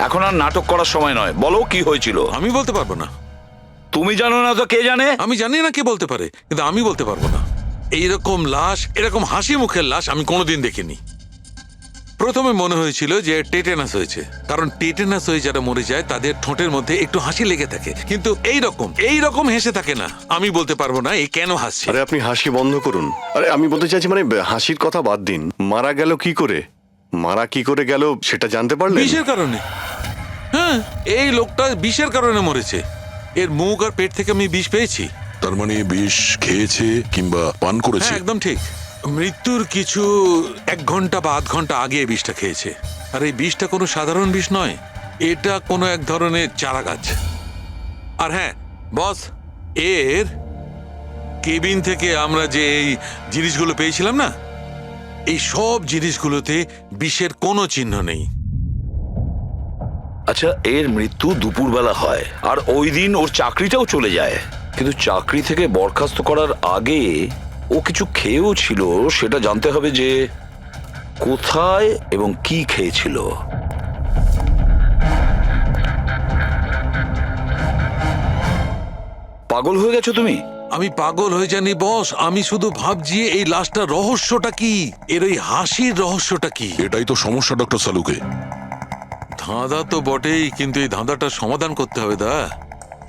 এখন আর নাটক করার সময় নয়, বলো কি হয়েছিল। আমি বলতে পারবো না। তুমি জানো না তো কে জানে? আমি জানি না কে বলতে পারে, কিন্তু আমি বলতে পারবো না। এইরকম লাশ, এরকম হাসি মুখের লাশ আমি কোনোদিন দেখিনি। প্রথমে মনে হয়েছিল যে টেটেনাস হয়েছে, কারণ টেটেনাস হয়ে যারা মরে যায় তাদের ঠোঁটের মধ্যে একটু হাসি লেগে থাকে, কিন্তু এইরকম হেসে থাকে না। আমি বলতে পারবো না এই কেন হাসছে। আরে আপনি হাসি বন্ধ করুন। আরে আমি বলতে চাইছি, মানে হাসির কথা বাদ দিন, মারা গেল কি করে, মারা কি করে গেল সেটা জানতে পারলেন? বিষের কারণে। হ্যাঁ, এই লোকটা বিষের কারণে মরেছে। এর মুখ আর পেট থেকে আমি বিষ পেয়েছি। তার মানে বিষ খেয়েছে কিংবা পান করেছে? হ্যাঁ, একদম ঠিক। মৃত্যুর কিছু 1 ঘন্টা বা আধ ঘন্টা আগে এই বিষটা খেয়েছে। আর এই বিষটা কোনো সাধারণ বিষ নয়, এটা কোনো এক ধরনের চারা গাছ। আর হ্যাঁ বস, এর কেবিন থেকে আমরা যে এই জিনিসগুলো পেয়েছিলাম না, এই সব জিনিসগুলোতে বিষের কোনো চিহ্ন নেই। আচ্ছা, এর মৃত্যু দুপুরবেলা হয় আর ওই দিন ওর চাকরিটাও চলে যায়, কিন্তু চাকরি থেকে বরখাস্ত করার আগে ও কিছু খেয়েও ছিল। সেটা জানতে হবে যে কোথায় এবং কি খেয়েছিল। পাগল হয়ে গেছো তুমি? আমি পাগল হয়ে জানি বস, আমি শুধু ভাবছি এই লাশটার রহস্যটা কি, এর ওই হাসির রহস্যটা কি। এটাই তো সমস্যা ডক্টর সালুকে। ধাঁধা তো বটেই, কিন্তু এই ধাঁধাটার সমাধান করতে হবে।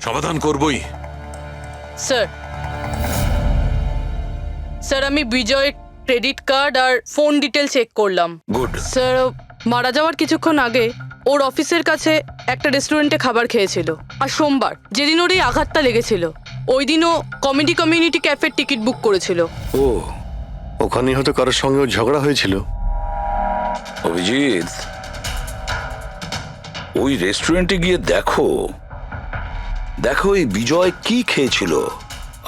সমাধান করবই। স্যার আমি বিজয়ের ক্রেডিট কার্ড আর ফোন ডিটেল চেক করলাম। গুড স্যার, মারা যাওয়ার কিছুক্ষণ আগে ওর অফিসের কাছে একটা রেস্টুরেন্টে খাবার খেয়েছিল। আর সোমবার, যেদিন ওর এই আঘাতটা লেগেছিল, ওই দিনও কমেডি কমিউনিটি ক্যাফের টিকিট বুক করেছিল। ও, ওখানে হয়তো কারোর সঙ্গে ওর ঝগড়া হয়েছিল। অভিজিৎ, ওই রেস্টুরেন্টে গিয়ে দেখো এই বিজয় কি খেয়েছিল,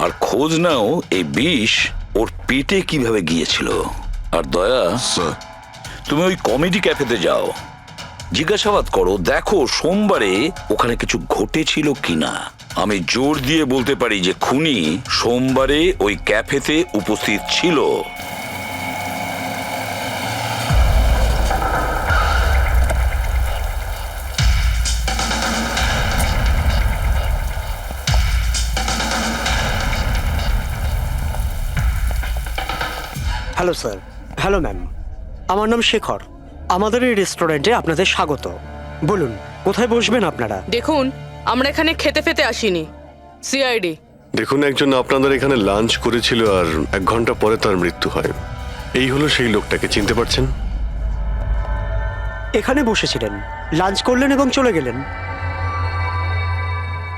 আর খোঁজ নাও এই বিষ ওর পেটে কিভাবে গিয়েছিল। আর দয়া, তুমি ওই কমেডি ক্যাফেতে যাও, জিজ্ঞাসাবাদ করো, দেখো সোমবারে ওখানে কিছু ঘটেছিল কিনা। আমি জোর দিয়ে বলতে পারি যে খুনি সোমবারে ওই ক্যাফেতে উপস্থিত ছিল। Hello sir. হ্যালো ম্যাম, আমার নাম শেখর। আমাদের এই রেস্টুরেন্টে আপনাদের স্বাগত। বলুন কোথায় বসবেন আপনারা? দেখুন, আমরা এখানে খেতে ফেতে আসিনি, সিআইডি। দেখুন, একজন আপনাদের এখানে লাঞ্চ করেছিল আর 1 ঘন্টা পরে তার মৃত্যু হয়। এই হলো সেই লোকটাকে, চিনতে পারছেন? এখানে বসেছিলেন, লাঞ্চ করলেন এবং চলে গেলেন।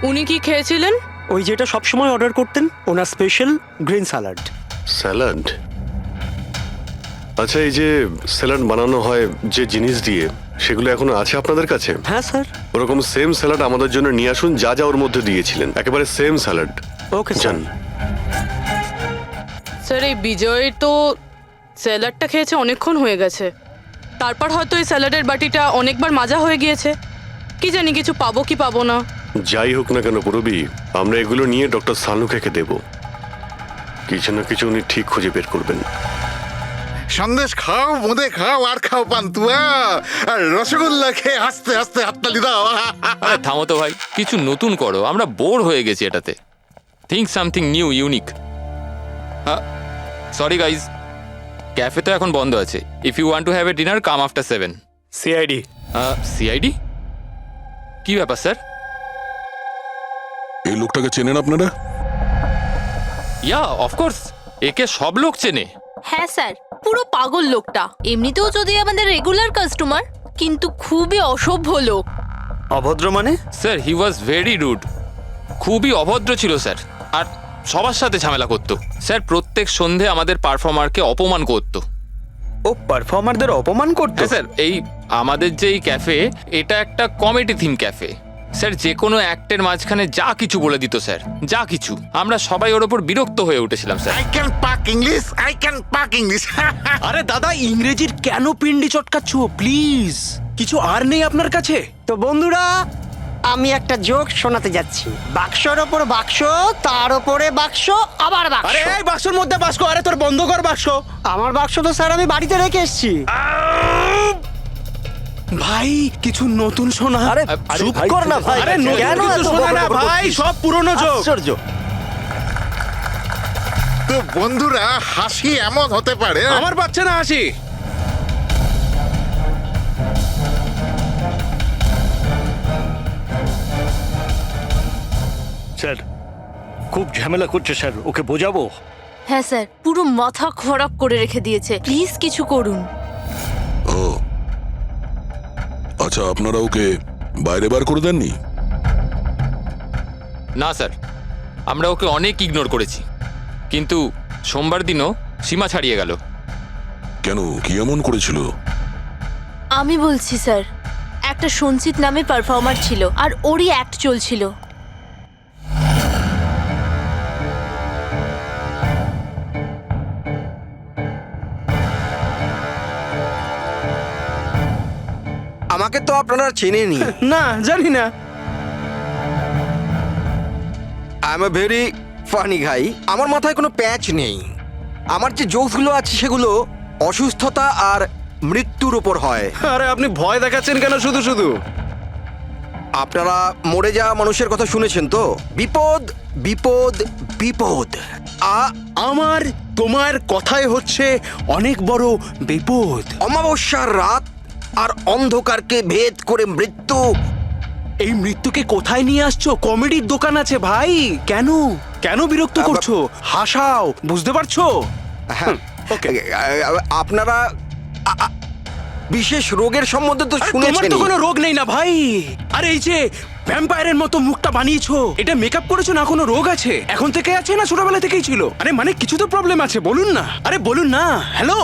উনি কি খেয়েছিলেন? ওই যেটা সবসময় অর্ডার করতেন, ওনার স্পেশাল গ্রিন স্যালাড। স্যালাড? আচ্ছা, এই যে স্যালাড বানানো হয় যে জিনিস দিয়ে, সেগুলো এখনো আছে আপনাদের কাছে? হ্যাঁ স্যার। ওরকম সেম স্যালাড আমাদের জন্য নিয়ে আসুন, যা যা ওর মধ্যে দিয়েছিলেন, একেবারে সেম স্যালাড। ওকে জান। স্যার এই বিজয় তো স্যালাডটা খেয়েছে অনেকক্ষণ হয়ে গেছে, তারপর হয়তো এই স্যালাডের বাটিটা অনেকবার মাজা হয়ে গিয়েছে। কি জানি কিছু পাবো কি পাবো না। যাই হোক না কেন পুরবি, আমরা এগুলো নিয়ে ডক্টর সানুকে দেব। কিছু না কিছু উনি ঠিক খুঁজে বের করবেন। সন্দেশ খাও, বোঁদে খাও, আর খাও পান্তুয়া, আর রসগোল্লা খেয়ে হাসতে হাসতে হাততালি দাও। আরে থামো তো ভাই, কিছু নতুন করো, আমরা বোর হয়ে গেছি এটাতে। Think something new, unique. Sorry guys, cafe তো এখন বন্ধ আছে। If you want to have a dinner, come after 7। CID. CID? কি ব্যাপার স্যার? এই লোকটাকে চেনেন আপনারা? ইয়া অফকোর্স, একে সব লোক চেনে। হ্যাঁ স্যার, পুরো পাগল লোকটা। এমনিতেও যদি আমাদের রেগুলার কাস্টমার, কিন্তু খুবই অসভ্য লোক। অভদ্র মানে? Sir he was very rude, খুবই অভদ্র ছিল স্যার। আর সবার সাথে ঝামেলা করতো স্যার। প্রত্যেক সন্ধে আমাদের পারফর্মারকে অপমান করতো। ও পারফর্মারদের অপমান করতো? স্যার এই আমাদের যে এই ক্যাফে, এটা একটা কমেডি থিম ক্যাফে স্যার। যে কোনো অ্যাক্টের মাঝখানে যা কিছু বলে দিত স্যার, যা কিছু। আমরা সবাই ওর ওপর বিরক্ত হয়ে উঠেছিলাম স্যার। আই ক্যান পাক ইংলিশ, আই ক্যান পাক ইংলিশ। আরে দাদা, ইংরেজির কেন পিন্ডি চটকাচ্ছ? প্লিজ, কিছু আর নেই আপনার কাছে? তো বন্ধুরা, আমি একটা জোক শোনাতে যাচ্ছি। বাক্সর ওপর বাক্স, তার ওপরে বাক্স, আবার বাক্স। আরে এই বাক্সর মধ্যে বাক্স, আরে তোর বন্ধ কর বাক্স। আমার বাক্স তো স্যার আমি বাড়িতে রেখে এসেছি। ভাই কিছু নতুন শোনা। আরে চুপ কর না ভাই। আরে নতুন কিছু শোনা না ভাই, সব পুরনো জোক। আশ্চর্য। তো বন্ধুরা, হাসি এমন হতে পারে। আমার পাচ্ছে না হাসি। স্যার খুব ঝামেলা করছে স্যার, ওকে বোঝাবো? হ্যাঁ স্যার, পুরো মাথা খারাপ করে রেখে দিয়েছে। প্লিজ কিছু করুন। ও আচ্ছা, আপনারা ওকে বাইরে বার করে দেননি? না স্যার, আমরা ওকে অনেক ইগনোর করেছি, কিন্তু সোমবার দিনও সীমা ছাড়িয়ে গেল। কেন, কি এমন করেছিল? আমি বলছি স্যার, একটা সঞ্চিত নামে পারফর্মার ছিল, আর ওরই অ্যাক্ট চলছিল। আমাকে তো আপনারা চেনেনি। না, জানি না। I am a very funny guy. আমার মাথায় কোনো প্যাচ নেই। আমার যে জোকসগুলো আছে সেগুলো অসুস্থতা আর মৃত্যুর উপর হয়। আরে আপনি ভয় দেখাচ্ছেন কেন শুধু শুধু? আপনারা মরে যাওয়া মানুষের কথা শুনেছেন তো? বিপদ বিপদ বিপদ। আমার তোমার কথাই হচ্ছে অনেক বড় বিপদ। অমাবস্যার রাত আর অন্ধকারকে ভেদ করে মৃত্যু। এই মৃত্যুকে কোথায় নিয়ে আসছো? কমেডির দোকান আছে ভাই। কেন কেন বিরক্ত করছো? হাসাও, বুঝতে পারছো? হ্যাঁ, আপনারা বিশেষ রোগের সম্বন্ধে তো শুনেছেন। তোমার তো কোনো রোগ নেই না ভাই। আরে এই যে ভ্যাম্পায়ারের মতো মুখটা বানিয়েছো, এটা মেকআপ করেছো না? কোনো রোগ আছে? এখন থেকে আছে না ছোটবেলা থেকেই ছিল? আরে মানে কিছু তো প্রবলেম আছে, বলুন না। আরে বলুন না। হ্যালো,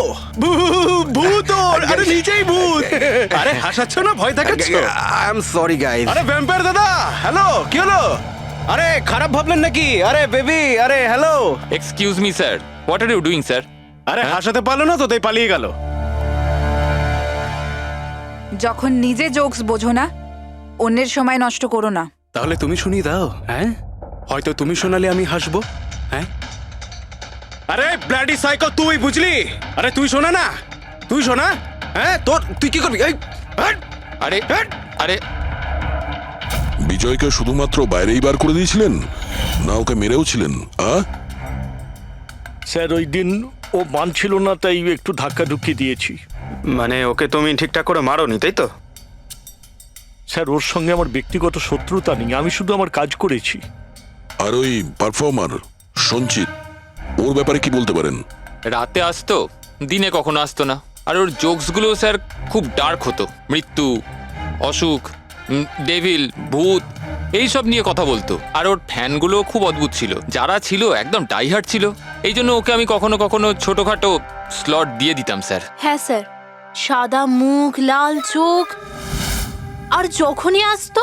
ভূত। আরে নিচেই ভূত। আরে হাসাচ্ছ না, ভয় দেখাচ্ছ? I am sorry guys. আরে ভ্যাম্পায়ার দাদা, হ্যালো, কি হলো? আরে খারাপ ভাবলেন নাকি? আরে বেবি, আরে hello. Excuse me sir, what are you doing sir? আরে হাসাতে পারলো না তো, তাই পালিয়ে গেল। যখন নিজে জোকস বোঝো না, অন্যের সময় নষ্ট করো না। তাহলে তুমি শুনিয়ে দাও। হ্যাঁ, হয়তো তুমি শোনালে আমি হাসবো। হ্যাঁ, আরে ব্লাডি সাইকো, তুই বুঝলি? আরে তুই শোনা না, তুই শোনা। হ্যাঁ, তুই কি করবি? আরে আরে বিজয়কে শুধুমাত্র বাইরেই বার করে দিয়েছিলেন, না ওকে মেরেও ছিলেন? স্যার ওই দিন ও মানছিল না, তাই একটু ধাক্কা ঢুকি দিয়েছি। মানে ওকে তুমি ঠিকঠাক করে মারোনি, তাই তো? স্যার ওর সঙ্গে আমার ব্যক্তিগত শত্রুতা নেই, আমি শুধু আমার কাজ করেছি। আর ওই পারফর্মার সঞ্চিত, ওর ব্যাপারে কি বলতে পারেন? রাতে আসতো, দিনে কখনো আসতো না। আর ওর জোকসগুলো স্যার খুব ডার্ক হতো। মৃত্যু, অসুখ, ডেভিল, ভূত, এই সব নিয়ে কথা বলতো। আর ওর ফ্যানগুলো খুব অদ্ভুত ছিল, যারা ছিল একদম ডাইহার্ট ছিল। এই জন্য ওকে আমি কখনো কখনো ছোটখাটো স্লট দিয়ে দিতাম স্যার। হ্যাঁ স্যার, সাদা মুখ, লাল চোখ, আর যখনই আসতো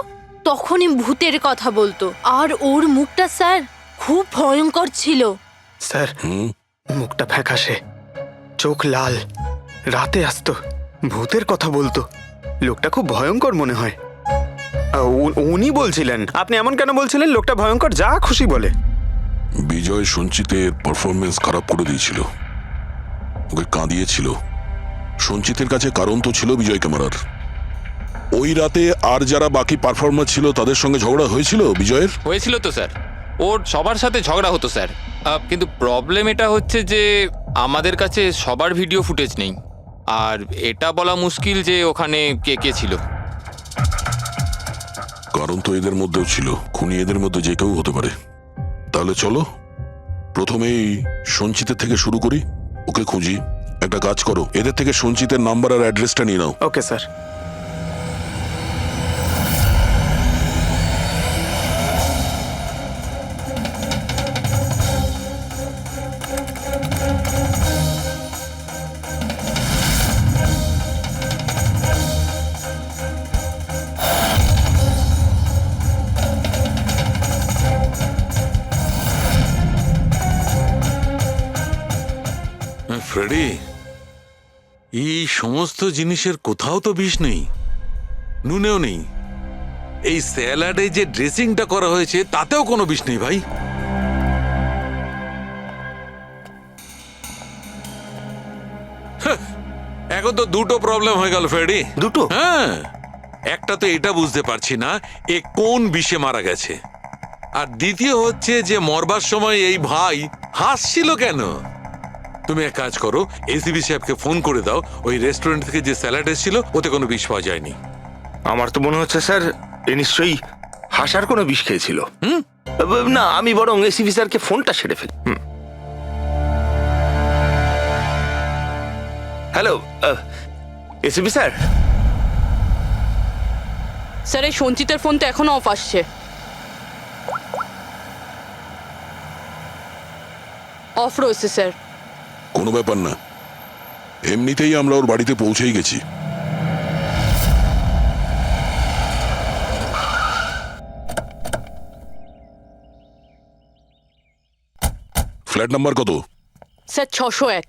তখনই ভূতের কথা বলতো। আর ওর মুখটা স্যার খুব ভয়ঙ্কর ছিল। স্যার, মুখটা ফ্যাকাশে, চোখ লাল, রাতে আসতো, ভূতের কথা বলতো। লোকটা খুব ভয়ঙ্কর মনে হয়। উনি বলছিলেন, আপনি এমন কেন বলছিলেন? লোকটা ভয়ঙ্কর, যা খুশি বলে। বিজয় সঞ্চিতের পারফরমেন্স খারাপ করে দিয়েছিল, ওকে কাঁদিয়েছিল। সঞ্চিতের কাছে কারণ তো ছিল বিজয়কে মারার। ওই রাতে আর যারা বাকি পারফর্মার ছিল তাদের সঙ্গে ঝগড়া হয়েছিল বিজয়ের? হয়েছিল তো স্যার, ওর সবার সাথে ঝগড়া হতো স্যার। কিন্তু প্রবলেম এটা হচ্ছে যে আমাদের কাছে সবার ভিডিও ফুটেজ নেই, আর এটা বলা মুশকিল যে ওখানে কে কে ছিল। কারণ তো এদের মধ্যেও ছিল, খুনি এদের মধ্যে যে কেউ হতে পারে। তাহলে চলো প্রথমেই সঞ্চিতের থেকে শুরু করি, ওকে খুঁজি। একটা কাজ করো, এদের থেকে সঞ্চিতের নাম্বার আর অ্যাড্রেসটা নিয়ে নাও। Okay sir. ফ্রেডি, এই সমস্ত জিনিসের কোথাও তো বিষ নেই, নুনেও নেই। এই স্যালাডে যে ড্রেসিংটা করা হয়েছে তাতেও কোনো বিষ নেই ভাই। এখন তো দুটো প্রবলেম হয়ে গেল ফ্রেডি। দুটো? হ্যাঁ, একটা তো এটা বুঝতে পারছি না এ কোন বিষে মারা গেছে, আর দ্বিতীয় হচ্ছে যে মরবার সময় এই ভাই হাসছিল কেন। তুমি এক কাজ করো, এসিবি সাহেবকে ফোন করে দাও, ওই রেস্টুরেন্ট থেকে যে স্যালাড এসেছিল ওতে কোনো বিষ পাওয়া যায়নি। আমার তো মনে হচ্ছে স্যার এ নিশ্চয়ই হাসার কোনো বিষ খেয়েছিল। না, আমি বরং এসিবি স্যারকে ফোনটা সেরে ফেলি। Hello ACB sir. স্যার, এই সঞ্চিতের ফোন তো এখনো অফ আসছে। অফ রয়েছে স্যার। কোনো ব্যাপার না, এমনিতেই আমরা ওর বাড়িতে পৌঁছেই গেছি। ফ্ল্যাট নাম্বার কত? স্যার 601।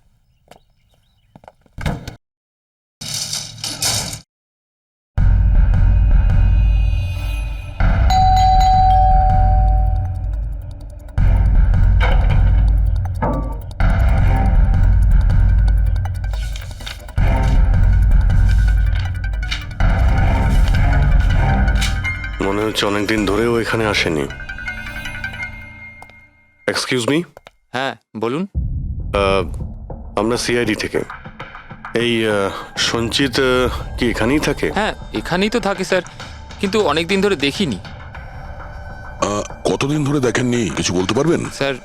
মনে হচ্ছে অনেকদিন ধরেও এখানে আসেনি। Excuse me. হ্যাঁ বলুন। আমরা সিআইডি থেকে। এই সঞ্চিত কি এখানেই থাকে? হ্যাঁ এখানেই তো থাকে স্যার, কিন্তু অনেক দিন ধরে দেখিনি। কতদিন ধরে দেখেননি কিছু বলতে পারবেন? স্যার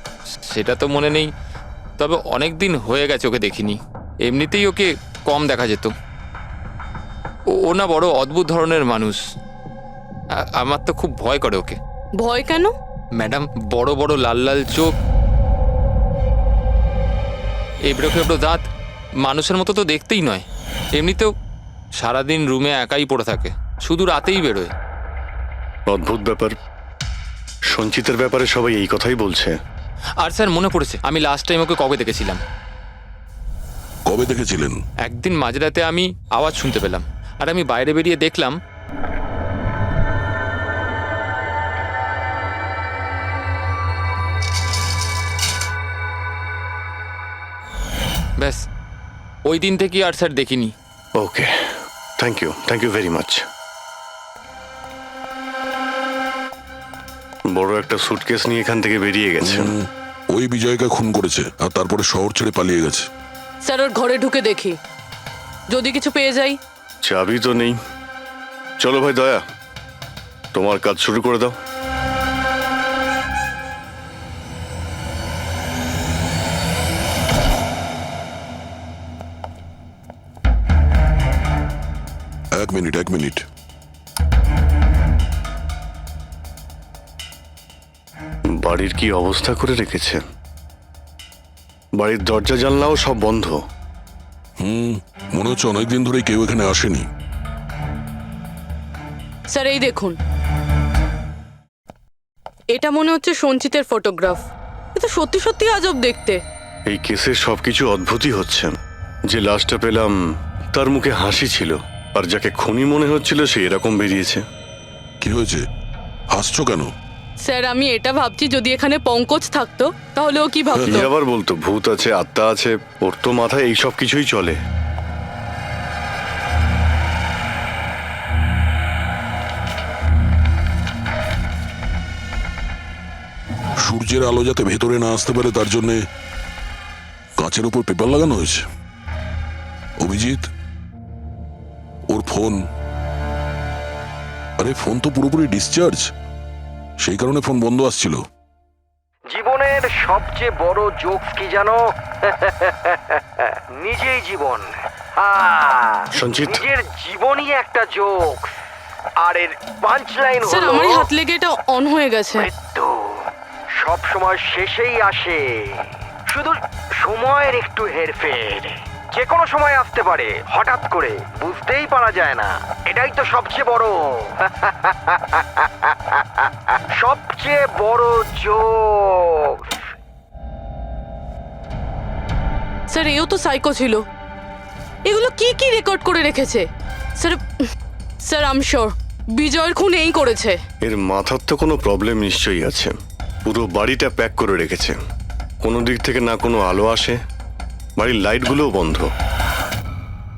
সেটা তো মনে নেই, তবে অনেক দিন হয়ে গেছে ওকে দেখিনি। এমনিতেই ওকে কম দেখা যেত। ও না বড় অদ্ভুত ধরনের মানুষ, আমার তো খুব ভয় করে ওকে। ভয় কেন? ম্যাডাম, বড় বড় লাল লাল চোখ, এবড়ো খেবড়ো দাঁত, মানুষের মতো তো দেখতেই নয়। এমনিতেও সারাদিন রুমে একাই পড়ে থাকে, শুধু রাতেই বেরোয়। অদ্ভুত ব্যাপার। সঞ্চিতের ব্যাপারে সবাই এই কথাই বলছে। আর স্যার মনে পড়েছে, আমি লাস্ট টাইম ওকে কবে দেখেছিলাম। কবে দেখেছিলেন? একদিন মাঝরাতে আমি আওয়াজ শুনতে পেলাম, আর আমি বাইরে বেরিয়ে দেখলাম ব্যাস। ওই দিন থেকে আর স্যার দেখিনি। ওকে, থ্যাংক ইউ ভেরি মাচ। বড় একটা সুটকেস নিয়ে এখান থেকে বেরিয়ে গেছে। ওই বিজয়কে খুন করেছে আর তারপরে শহর ছেড়ে পালিয়ে গেছে। স্যার ওর ঘরে ঢুকে দেখি, যদি কিছু পেয়ে যাই। চাবি তো নেই। চলো ভাই দয়া, তোমার কাজ শুরু করে দাও। এক মিনিট। বাড়ির কি অবস্থা করে রেখেছে। বাড়ির দরজা জানলাও সব বন্ধ। মনে হচ্ছে অনেকদিন ধরে কেউ এখানে আসেনি। স্যার এই দেখুন, এটা মনে হচ্ছে সঞ্চিতের ফটোগ্রাফ। এটা সত্যি সত্যি আজব দেখতে। এই কেসের সবকিছু অদ্ভুতই হচ্ছে। যে লাশটা পেলাম তার মুখে হাসি ছিল, আর যাকে খুনি মনে হচ্ছিল সে এরকম বেরিয়েছে। কি হয়েছে, হাসছো কেন? স্যার আমি এটা ভাবছি, যদি এখানে পঙ্কজ থাকতো তাহলে ও কি কি ভাবতো। আবার বলতো, ভূত আছে, আত্মা আছে, ওর তো মাথায় এই সব কিছুই চলে। সূর্যের আলো যাতে ভেতরে না আসতে পারে তার জন্য কাঁচের উপর পেপার লাগানো হয়েছে। অভিজিৎ, ওর ফোন, আরে ফোন তো পুরোপুরি ডিসচার্জ, সেই কারণে ফোন বন্ধ আসছিল। জীবনের সবচেয়ে বড় জোকস কি জানো? নিজেই জীবন। সঞ্চিত, নিজের জীবনই একটা জোক। আর এর পাঞ্চ লাইন স্যার হলো, আমারই হাত লেগে এটা অন হয়ে গেছে। মৃত্যু সব সময় শেষেই আসে, শুধু সময়ের একটু হেরফের। যে কোনো সময় আসতে পারে, হঠাৎ করে, বুঝতেই পারা যায় না। এটাই তো সবচেয়ে বড় সবচেয়ে বড় জোক। স্যার এও তো সাইকো ছিল। এগুলো কি কি রেকর্ড করে রেখেছে? Sir sir I am sure বিজয়ের খুন এই করেছে। এর মাথার তো কোনো প্রবলেম নিশ্চয়ই আছে। পুরো বাড়িটা প্যাক করে রেখেছে, কোনো দিক থেকে না কোনো আলো আসে, বাড়ির লাইটগুলোও বন্ধ।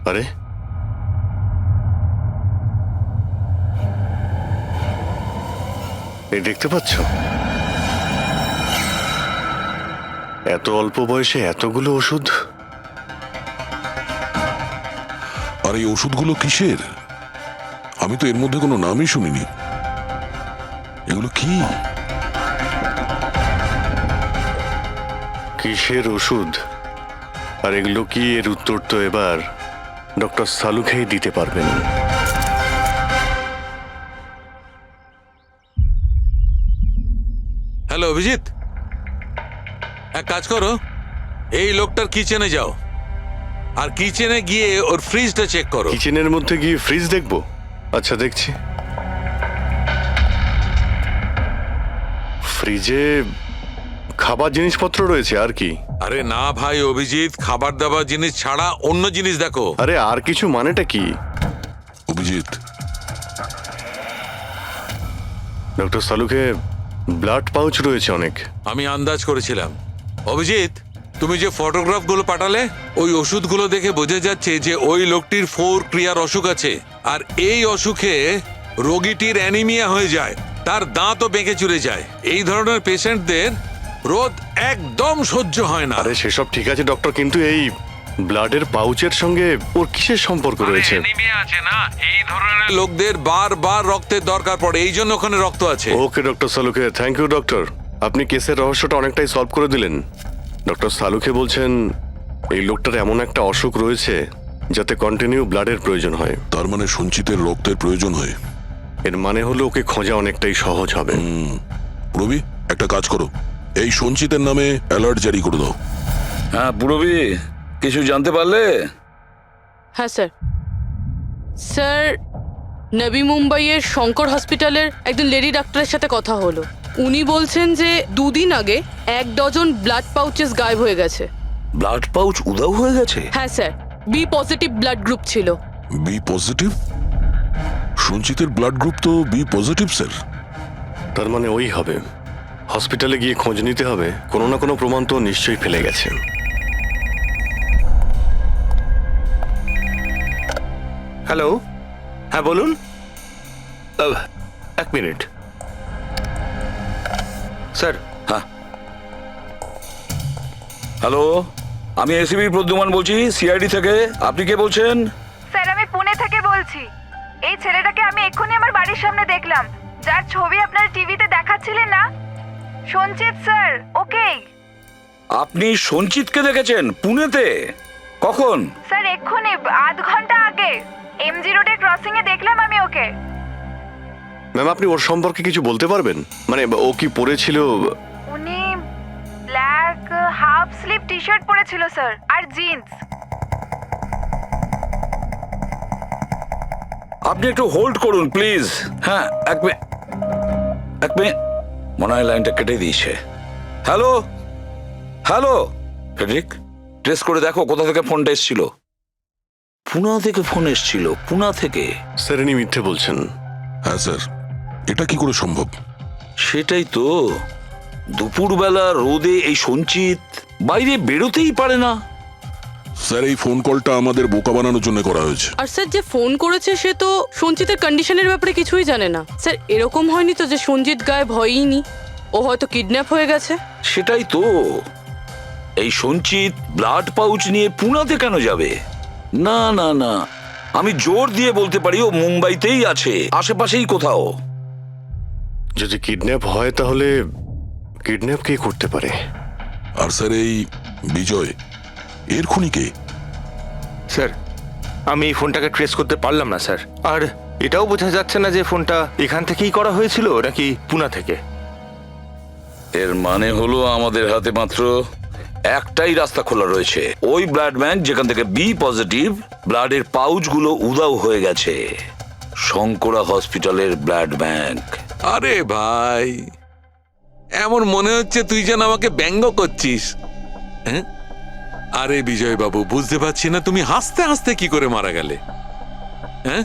আরে এই দেখতে পাচ্ছ, এত অল্প বয়সে এতগুলো ওষুধ। আর এই ওষুধগুলো কিসের? আমি তো এর মধ্যে কোনো নামই শুনিনি। এগুলো কি? কিসের ওষুধ আর এগুলো কি, এর উত্তর তো এবার ডক্টর সালুখেই দিতে পারবেন। হ্যালো অভিজিৎ, এক কাজ করো, এই লোকটার কিচেনে যাও আর কিচেনে গিয়ে ওর ফ্রিজটা চেক করো। কিচেনের মধ্যে গিয়ে ফ্রিজ দেখবো? আচ্ছা দেখছি। ফ্রিজে খাবার জিনিসপত্র রয়েছে আর কি? আরে না ভাই অভিজিৎ, খাবার দাবার জিনিস ছাড়া অন্য জিনিস দেখো। আরে আর কিছু মানেটা কি? অভিজিৎ, ডক্টর সালুকে ব্লাড পাউচ রয়েছে অনেক। আমি আন্দাজ করেছিলাম। অভিজিৎ, তুমি যে ফটোগ্রাফগুলো পাঠালে, ওই ওষুধগুলো দেখে বোঝা যাচ্ছে যে ওই লোকটির 4 ক্রিয়ার অসুখ আছে, আর এই অসুখে রোগীটির অ্যানিমিয়া হয়ে যায়, তার দাঁতও বেঁকে চলে যায়। এই ধরনের পেশেন্টদের রোদ একদম সহ্য হয় না। আরে সেসব ঠিক আছে ডক্টর, কিন্তু এই ব্লাডের পাউচের সঙ্গে ওর কিসের সম্পর্ক রয়েছে? অ্যানিমিয়া আছে না, এই ধরনের লোকদের বারবার রক্তের দরকার পড়ে, এই জন্য ওখানে রক্ত আছে। ওকে ডক্টর সালুকে, থ্যাংক ইউ ডক্টর, আপনি কেসের রহস্যটা অনেকটাই সলভ করে দিলেন। ডক্টর সালুকে বলছেন এই লোকটার এমন একটা অসুখ রয়েছে যাতে কন্টিনিউ ব্লাডের প্রয়োজন হয়। তার মানে সঞ্চিতের রক্তের প্রয়োজন হয়। এর মানে হলো ওকে খোঁজা অনেকটাই সহজ হবে। রবি, একটা কাজ করো, এই সঞ্চিতের নামে অ্যালার্ট জারি করে দাও। হ্যাঁ পুরবি, কিছু জানতে পারলে? হ্যাঁ স্যার। স্যার নবী মুম্বাইয়ের শঙ্কর হসপিটালের একজন লেডি ডাক্তারের সাথে কথা হলো। উনি বলছেন যে 2 দিন আগে 1 ডজন ব্লাড পাউচেস গায়েব হয়ে গেছে। ব্লাড পাউচ উধাও হয়ে গেছে? হ্যাঁ sir, B positive blood group ছিল। B positive? সঞ্চিতের ব্লাড গ্রুপ তো বি পজিটিভ স্যার। তার মানে ওই হবে। হসপিটালে গিয়ে খোঁজ নিতে হবে, কোনো না কোনো প্রমাণ তো নিশ্চয়ই ফেলে গেছে। হ্যালো, হ্যাঁ বলুন। 1 মিনিট স্যার। হ্যাঁ হ্যালো, আমি এসিবি প্রদ্যুমান বলছি, সিআইডি থেকে। আপনি কে বলছেন? স্যার আমি পুনে থেকে বলছি। এই ছেলেটাকে আমি এক্ষুনি আমার বাড়ির সামনে দেখলাম, যার ছবি আপনার টিভিতে দেখাচ্ছিলেন না, সঞ্চিত স্যার। ওকে আপনি সঞ্চিতকে দেখেছেন পুনেতে? কখন? স্যার এক্ষুনি, আধ ঘন্টা আগে এমজি রোডের ক্রসিং এ দেখলাম আমি ওকে। ম্যাম আপনি ওর সম্পর্কে কিছু বলতে পারবেন? মানে ও কি পড়েছিল, উনি black half sleeve T shirt পরেছিল স্যার, আর জিন্স। আপনি একটু হোল্ড করুন প্লিজ। হ্যাঁ, এক মিনিট, মনে হয় লাইনটা কেটে দিয়েছে। হ্যালো হ্যালো ফ্রেডরিক, ট্রেস করে দেখো কোথা থেকে ফোনটা এসেছিল। পুনা থেকে ফোন এসেছিল, পুনা থেকে। স্যার ইনি মিথ্যে বলছেন। হ্যাঁ স্যার, এটা কি করে সম্ভব? সেটাই তো, দুপুরবেলা রোদে এই সঞ্চিত বাইরে বেরোতেই পারে না। স্যার এই ফোন কলটা আমাদের বোকা বানানোর জন্য করা হয়েছে। আর স্যার যে ফোন করেছে সে তো সঞ্জিতের কন্ডিশনের ব্যাপারে কিছুই জানে না। স্যার এরকম হয়নি তো যে সঞ্জিত গায়েব হয়ইনি, ও হয়তো কিডন্যাপ হয়ে গেছে। সেটাই তো, এই সঞ্চিত ব্লাড পাউচ নিয়ে পুনাতে কেন যাবে? না না না, আমি জোর দিয়ে বলতে পারি ও মুম্বাইতেই আছে, আশেপাশেই কোথাও। যদি কিডন্যাপ হয় তাহলে কিডন্যাপ কে করতে পারে? আর স্যার এই বিজয়, এর খুনি কে? স্যার আমি এই ফোনটাকে ট্রেস করতে পারলাম না স্যার, আর এটাও বোঝা যাচ্ছে না যে ফোনটা এখান থেকেই করা হয়েছিল নাকি পুনা থেকে। এর মানে হলো আমাদের হাতে মাত্র একটাই রাস্তা খোলা রয়েছে, ওই ব্লাড ব্যাংক যেখান থেকে বি পজিটিভ ব্লাডের পাউচগুলো উধাও হয়ে গেছে, শঙ্করা হসপিটালের ব্লাড ব্যাংক। আরে ভাই, এমন মনে হচ্ছে তুই যেন আমাকে ব্যঙ্গ করছিস। হ্যাঁ, আরে বিজয় বাবু, বুঝতে পারছি না তুমি হাসতে হাসতে কি করে মারা গেলে। হ্যাঁ,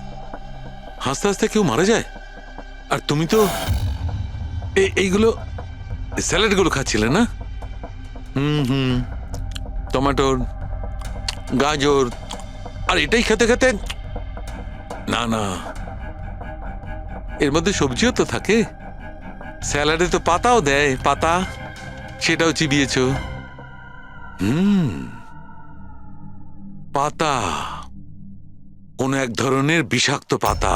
হাসতে হাসতে কেউ মারা যায়? আর তুমি তো এইগুলো স্যালাডগুলো খাচ্ছিলে না? টমেটোর, গাজর, আর এটাই খেতে খেতে, না না, এর মধ্যে সবজিও তো থাকে। স্যালাডে তো পাতাও দেয়, পাতা, সেটাও চিবিয়েছ। পাতা, কোন এক ধরনের বিষাক্ত পাতা,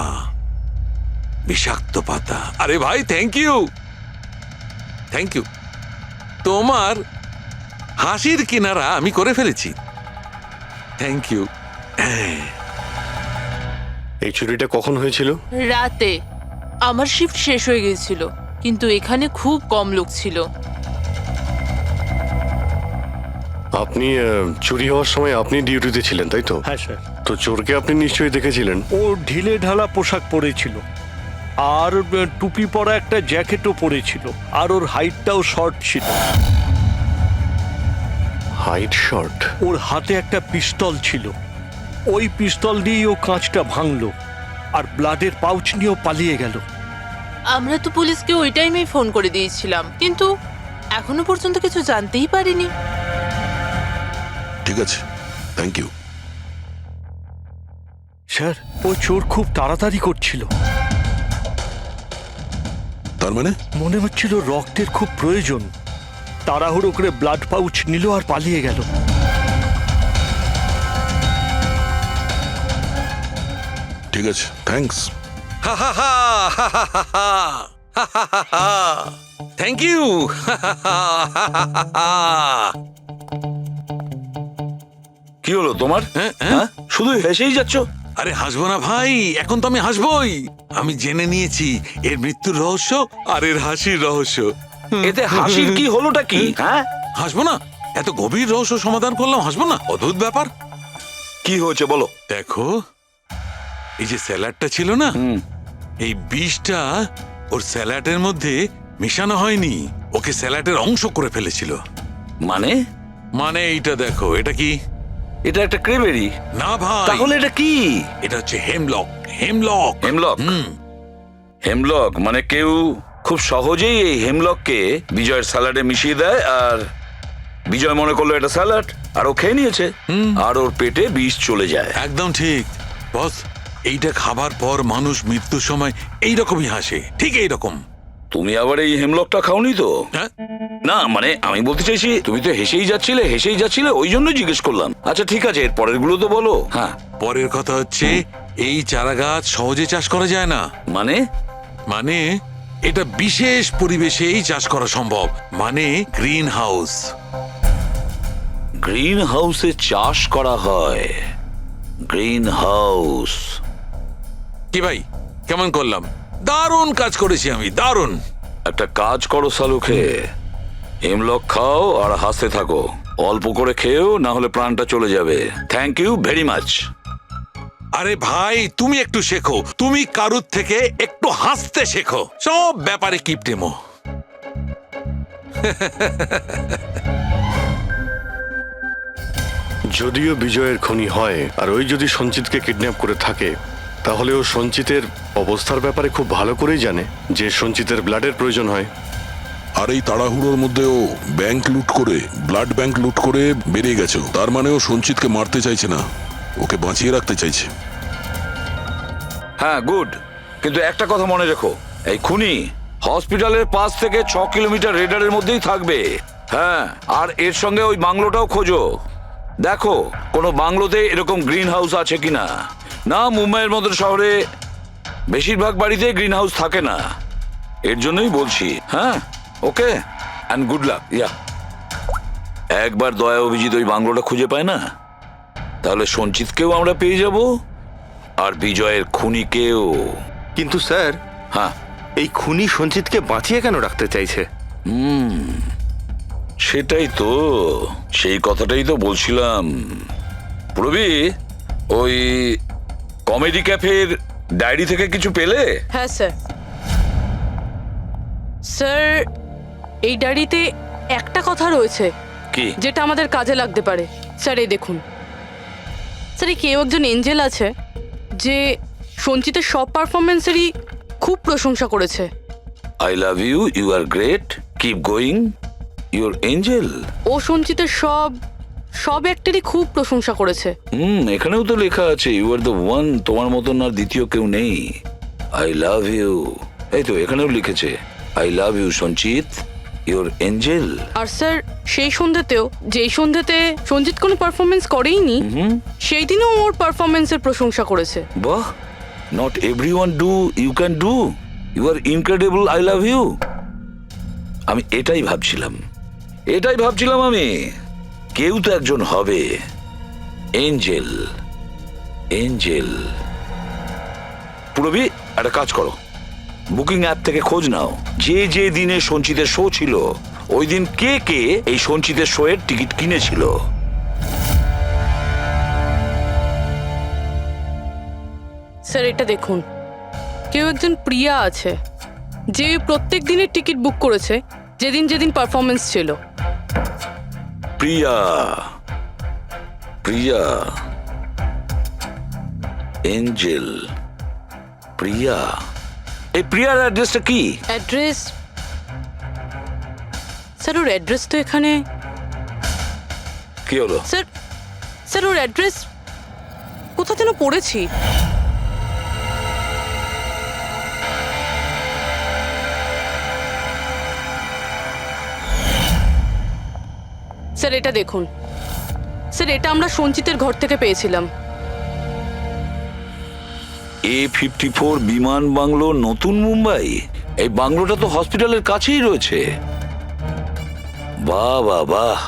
বিষাক্ত পাতা। আরে ভাই, থ্যাংক ইউ, থ্যাংক ইউ। তোমার হাসির কিনারা আমি করে ফেলেছি, থ্যাংক ইউ। এই চুরিটা কখন হয়েছিল? রাতে আমার শিফট শেষ হয়ে গিয়েছিল, কিন্তু এখানে খুব কম লোক ছিল। আপনি চুরি হওয়ার সময় আপনি ডিউটিতে ছিলেন, তাই তো? হ্যাঁ স্যার। তো চোরকে আপনি নিশ্চয়ই দেখেছিলেন। ও ঢিলে ঢালা পোশাক পরেছিল, আর টুপি পরা একটা জ্যাকেটও পরেছিল, আর ওর হাইটটাও শর্ট ছিল। Height short? ওর হাতে একটা পিস্তল ছিল, ওই পিস্তল দিয়েই ও কাঁচটা ভাঙলো, আর ব্লাডের পাউচ নিয়েও পালিয়ে গেল। আমরা তো পুলিশকে ওই টাইমেই ফোন করে দিয়েছিলাম, কিন্তু এখনো পর্যন্ত কিছু জানতেই পারিনি। ঠিক আছে, থ্যাংক ইউ। স্যার ও চোর খুব তাড়াতাড়ি করছিল, তার মানে মনে হচ্ছিল রক্তের খুব প্রয়োজন, তাড়াহুড়ো করে ব্লাড পাউচ নিল আর পালিয়ে গেল। ঠিক আছে, থ্যাঙ্কস। Thank you. কি হলো তোমার? হ্যাঁ, শুধু হেসেই যাচ্ছ। আরে হাসবো না ভাই, এখন তো আমি হাসবই। আমি জেনে নিয়েছি এর মৃত্যুর রহস্য আর এর হাসির রহস্য। এতে হাসির কি হলোটা কি? হ্যাঁ, হাসবো না? এত গভীর রহস্য সমাধান করলাম, হাসবো না? অদ্ভুত ব্যাপার। কি হয়েছে বলো। দেখো, এই যে স্যালাডটা ছিল না, এই বিষটা ওর স্যালাডের মধ্যে মিশানো হয়নি, ওকে স্যালাডের অংশ করে ফেলেছিল। মানে? মানে এইটা দেখো, এটা কি? এটা একটা ক্রেবেরি। না ভাই। তাহলে এটা কি? এটা হচ্ছে হেমলক। হেমলক। হেমলক? হেমলক মানে কেউ খুব সহজেই এই হেমলককে বিজয়ের স্যালাডে মিশিয়ে দেয়, আর বিজয় মনে করলো এটা স্যালাড, আর ও খেয়ে নিয়েছে, আর ওর পেটে বিষ চলে যায়। একদম ঠিক বস, এইটা খাবার পর মানুষ মৃত্যুর সময় এইরকমই হাসে, ঠিক এইরকম। তুমি আবার এই হেমলকটা খাওনি তো? না মানে আমি বলতে চাইছি, তুমি তো হেসেই যাচ্ছিলে, ওই জন্য জিজ্ঞেস করলাম। আচ্ছা ঠিক আছে, এর পরের গুলো তো বলো। হ্যাঁ, পরের কথা হচ্ছে এই চারা গাছ সহজে চাষ করা যায় না। মানে? মানে এটা বিশেষ পরিবেশেই চাষ করা সম্ভব, মানে গ্রিন হাউস। গ্রিন হাউসে চাষ করা হয়? Green house? কি ভাই, কেমন করলাম? দারুণ কাজ করেছি আমি, দারুণ। একটা কাজ করো সালুকে, হেমলক খাও আর হাসতে থাকো। অল্প করে খেয়েও, না হলে প্রাণটা চলে যাবে। Thank you very much. আরে ভাই, তুমি একটু শেখো। তুমি কারুর থেকে একটু হাসতে শেখো। সব ব্যাপারে কিপটেমো। যদিও বিজয়ের খুনি হয় আর ওই যদি সঞ্চিতকে কিডন্যাপ করে থাকে, তাহলে ও সঞ্চিতের অবস্থার ব্যাপারে খুব ভালো করেই জানে যে সঞ্চিতের ব্লাডের প্রয়োজন হয়। আর এই তাড়াহুড়োর মধ্যে ও ব্যাংক লুট করে, ব্লাড ব্যাংক লুট করে বেরিয়ে গেছে। তার মানে ও সঞ্চিতকে মারতে চাইছে না, ওকে বাঁচিয়ে রাখতে চাইছে। হ্যাঁ, গুড। কিন্তু একটা কথা মনে রেখো, এই খুনি হসপিটালের 5 থেকে 6 কিলোমিটার রেডারের মধ্যেই থাকবে। হ্যাঁ, আর এর সঙ্গে ওই বাংলোটাও খোঁজো। দেখো কোনো বাংলোতে এরকম গ্রিন হাউস আছে কিনা। না, মুম্বাইয়ের মতো শহরে বেশিরভাগ বাড়িতে গ্রিন হাউস থাকে না। এর জন্যই বলছি। হ্যাঁ, ওকে, অ্যান্ড গুড লাক। ইয়া, একবার দয়া অভিজিৎ ওই বাংলোটা খুঁজে পায় না, তাহলে সঞ্চিতকেও আমরা পেয়ে যাব আর বিজয়ের খুনিকেও। কিন্তু স্যার, হ্যাঁ, এই খুনি সঞ্চিতকে বাঁচিয়ে কেন রাখতে চাইছে? সেটাই তো, সেই কথাটাই তো বলছিলাম। প্রবি, ওই কমেডি ক্যাফের ডায়েরি থেকে কিছু পেলে? হ্যাঁ স্যার। স্যার, এই ডায়েরিতে একটা কথা রয়েছে কি? যেটা আমাদের কাজে লাগতে পারে। স্যার, এই দেখুন। স্যার, এই কেউ একজন এঞ্জেল আছে যে সঞ্চিতের সব পারফরমেন্সেরই খুব প্রশংসা করেছে। I love you, you are great, keep going, your angel. ও সঞ্চিতের সব অ্যাক্টেরই খুব প্রশংসা করেছে। এখানেও তো লেখা আছে ইউ আর দ্য ওয়ান, তোমার মতন আর দ্বিতীয় কেউ নেই। আই লাভ ইউ, এই তো এখানেও লিখেছে আই লাভ ইউ সঞ্চিত, ইউর এঞ্জেল। আর স্যার, সেই সন্ধ্যাতেও, যেই সন্ধ্যাতে সঞ্জিত কোনো পারফরমেন্স করেইনি, সেই দিনও ওর পারফরমেন্সের প্রশংসা করেছে। বাহ, not everyone do, you can do, you are incredible, I love you. আমি এটাই ভাবছিলাম আমি, কেউ তো একজন হবে এঞ্জেল। পুরবি, একটা কাজ করো, বুকিং অ্যাপ থেকে খোঁজ নাও যে দিনে সঞ্চিতের শো ছিল, ওই দিন কে কে এই সঞ্চিতের শো এর টিকিট কিনেছিল। স্যার, এটা দেখুন, কেউ একজন প্রিয়া আছে যে প্রত্যেক দিনের টিকিট বুক করেছে যেদিন যেদিন পারফরমেন্স ছিল। প্রিয়া, এঞ্জেল, প্রিয়া। এই প্রিয়ার অ্যাড্রেসটা কি? অ্যাড্রেস? স্যার, ওর অ্যাড্রেস তো এখানে। কি হলো? স্যার, ওর অ্যাড্রেস কোথা যেন পড়েছি। স্যার, এটা দেখুন। স্যার, এটা আমরা সঞ্চিতের ঘর থেকে পেয়েছিলাম। A54 বিমান বাংলো, নতুন মুম্বাই। এই বাংলোটা তো হসপিটালের কাছেই রয়েছে। বাহ বাহ বাহ।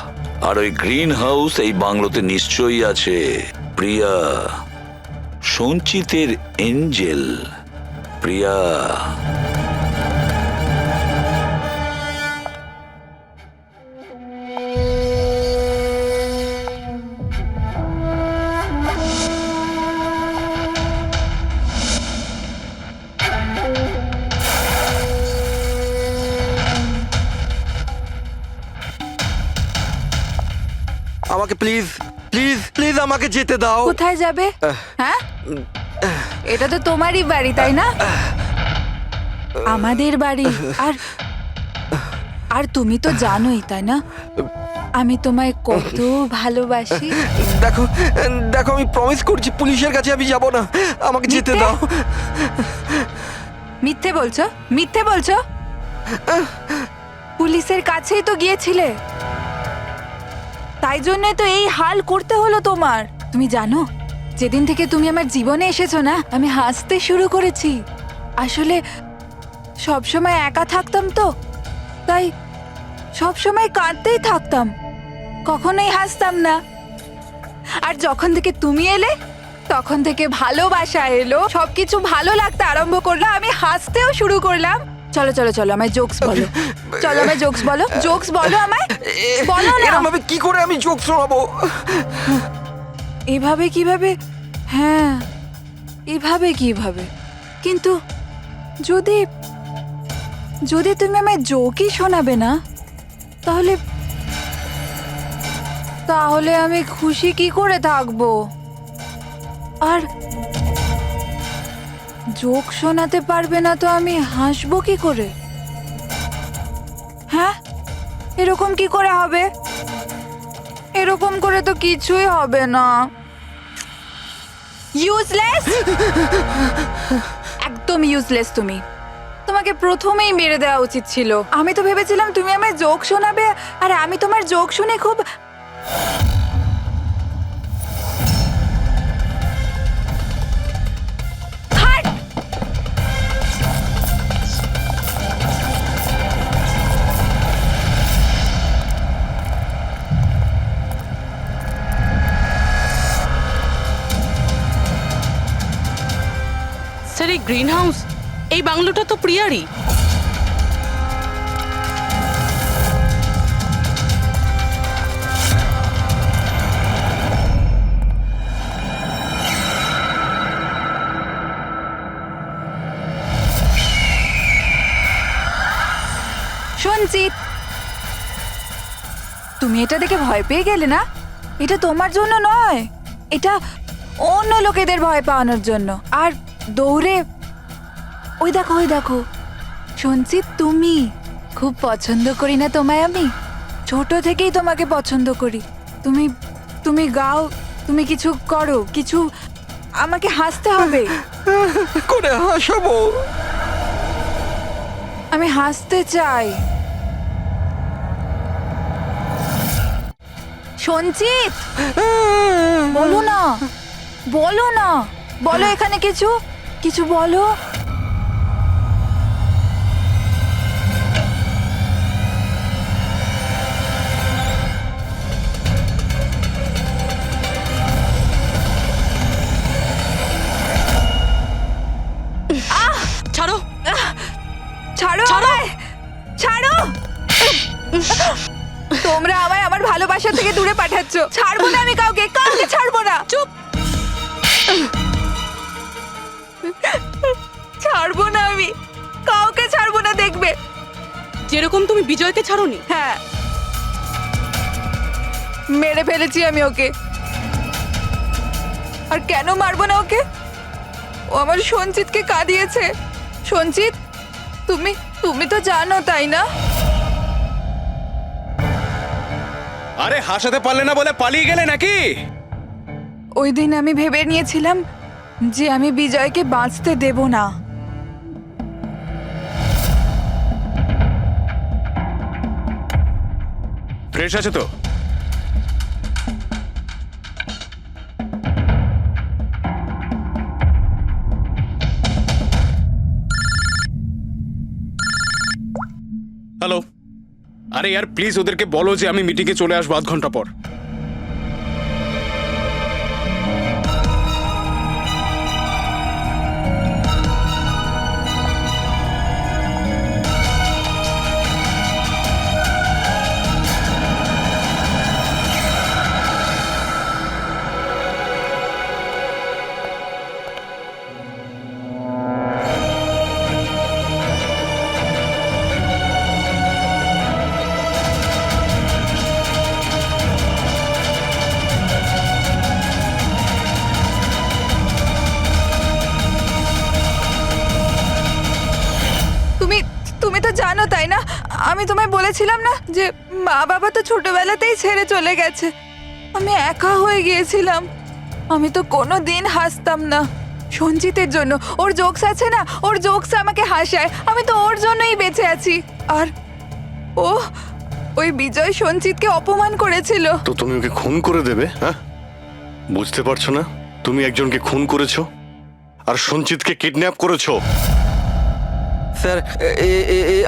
আর ওই গ্রিন হাউস এই বাংলোতে নিশ্চয়ই আছে। প্রিয়া, সঞ্চিতের এঞ্জেল, প্রিয়া। আমাকে প্লিজ প্লিজ প্লিজ আমাকে যেতে দাও। কোথায় যাবে? হ্যাঁ, এটা তো তোমারই বাড়ি, তাই না? আমাদের বাড়ি। আর তুমি তো জানোই, তাই না, আমি তোমায় কত ভালোবাসি। দেখো দেখো, আমি প্রমিস করছি পুলিশের কাছে আমি যাব না, আমাকে যেতে দাও। মিথ্যে বলছো? পুলিশের কাছেই তো গিয়েছিলে, তাই জন্য তো এই হাল করতে হলো তোমার। তুমি জানো, যেদিন থেকে তুমি আমার জীবনে এসেছো না, আমি হাসতে শুরু করেছি। আসলে সবসময় একা থাকতাম তো, তাই সবসময় কাঁদতেই থাকতাম, কখনোই হাসতাম না। আর যখন থেকে তুমি এলে, তখন থেকে ভালোবাসা এলো, সবকিছু ভালো লাগতে আরম্ভ করলো, আমি হাসতেও শুরু করলাম। চলো চলো চলো আমায় জোকস বলো, চলো আমায় জোকস বলো, জোকস বলো আমায়, বলো না। এরকম ভাবে কি করে আমি জোক শোনাবো? এভাবে কিভাবে? হ্যাঁ, এভাবে কিভাবে? কিন্তু যদি যদি তুমি আমায় জোকই শোনাবে না, তাহলে তাহলে আমি খুশি কি করে থাকবো? আর জোক শোনাতে পারবে না তো আমি হাসবো কি করে? হ্যাঁ, এরকম কি করে হবে? এরকম করে তো কিছুই হবে না। ইউজলেস, একদম ইউজলেস তুমি। তোমাকে প্রথমেই মেরে দেওয়া উচিত ছিল। আমি তো ভেবেছিলাম তুমি আমায় জোক শোনাবে, আর আমি তোমার জোক শুনে খুব হাট! স্যার, এই গ্রিন হাউস, এই বাংলোটা তো প্রিয়ারই। সঞ্চিত, তুমি এটা দেখে ভয় পেয়ে গেলে না? এটা তোমার জন্য নয়, এটা অন্য লোকেদের ভয় পাওয়ানোর জন্য। আর দৌড়ে ওই দেখো, ওই দেখো সঞ্চিত, তুমি খুব পছন্দ করি না তোমায় আমি? ছোট থেকেই তোমাকে পছন্দ করি। তুমি তুমি গাও, তুমি কিছু করো, কিছু আমাকে হাসতে হবে। করে হাসাবো? আমি হাসতে চাই। সঞ্চিত, বলো না, বলো না, বলো এখানে কিছু কিছু বলো। ছাড়ো, ছাড়ো, আমায় ছাড়ো। তোমরা আমায় আমার ভালোবাসা থেকে দূরে পাঠাচ্ছ। ছাড়বো না আমি কাউকে, কাউকে ছাড়বো না। চুপ, ছাড়বো না আমি কাউকে, ছাড়বো না। দেখবে যেরকম তুমি বিজয়কে ছাড়োনি। হ্যাঁ, মেরে ফেলেছি আমি ওকে। আর কেন মারবো না ওকে? ও আমার সঞ্চিতকে কাঁদিয়েছে। সঞ্চিত, তুমি তুমি তো জানো, তাই না? আরে হাসাতে পারলে না বলে পালিয়ে গেলে নাকি? ওই দিন আমি ভেবে নিয়েছিলাম যে আমি বিজয়কে বাঁচতে দেব না। ফ্রেশ আছে তো? হ্যালো, আরে यार প্লিজ ওদেরকে বলো যে আমি মিটিংয়ে চলে আসবো আধ ঘন্টা পর। তুমি তো জানো, তাই না? আমি তোমায় বলেছিলাম না যে মা বাবা তো ছোটবেলাতেই ছেড়ে চলে গেছে। আমি একা হয়ে গিয়েছিলাম। আমি তো কোনো দিন হাসতাম না সঞ্জিতের জন্য। ওর জোকস আছে না, ওর জোকস আমাকে হাসায়। আমি তো ওর জন্যই বেঁচে আছি। আর ও ওই বিজয় সঞ্জিতকে অপমান করেছিল। তো তুমি ওকে খুন করে দেবে? হ্যাঁ, বুঝতে পারছো না? তুমি একজনকে খুন করেছো আর সঞ্চিতকে কিডন্যাপ করেছো। স্যার,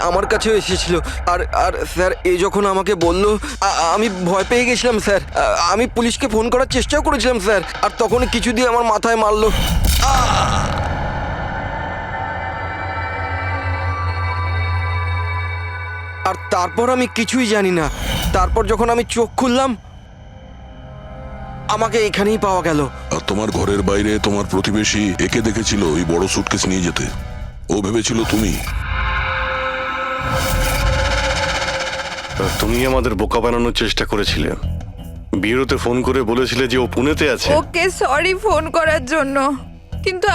আমার কাছেও এসেছিল। আর আর স্যার, যখন আমাকে বলল, আমি ভয় পেয়ে গেছিলাম স্যার। আমি পুলিশকে ফোন করার চেষ্টাও করেছিলাম স্যার। আর তখন কিছু দিয়ে আমার মাথায় মারলো। তারপর আমি কিছুই জানি না। তারপর যখন আমি চোখ খুললাম আমাকে এখানেই পাওয়া গেল। আর তোমার ঘরের বাইরে তোমার প্রতিবেশী একে দেখেছিল ওই বড় সুটকেস নিয়ে যেতে। ও ভেবেছিল তুমি। তুমি আমাদের বোকা বানানোর চেষ্টা করেছিলে। বিয়েরোতে ফোন করে বলেছিলে যে ও পুনেতে আছে। ওকে সরি ফোন করার জন্য, কিন্তু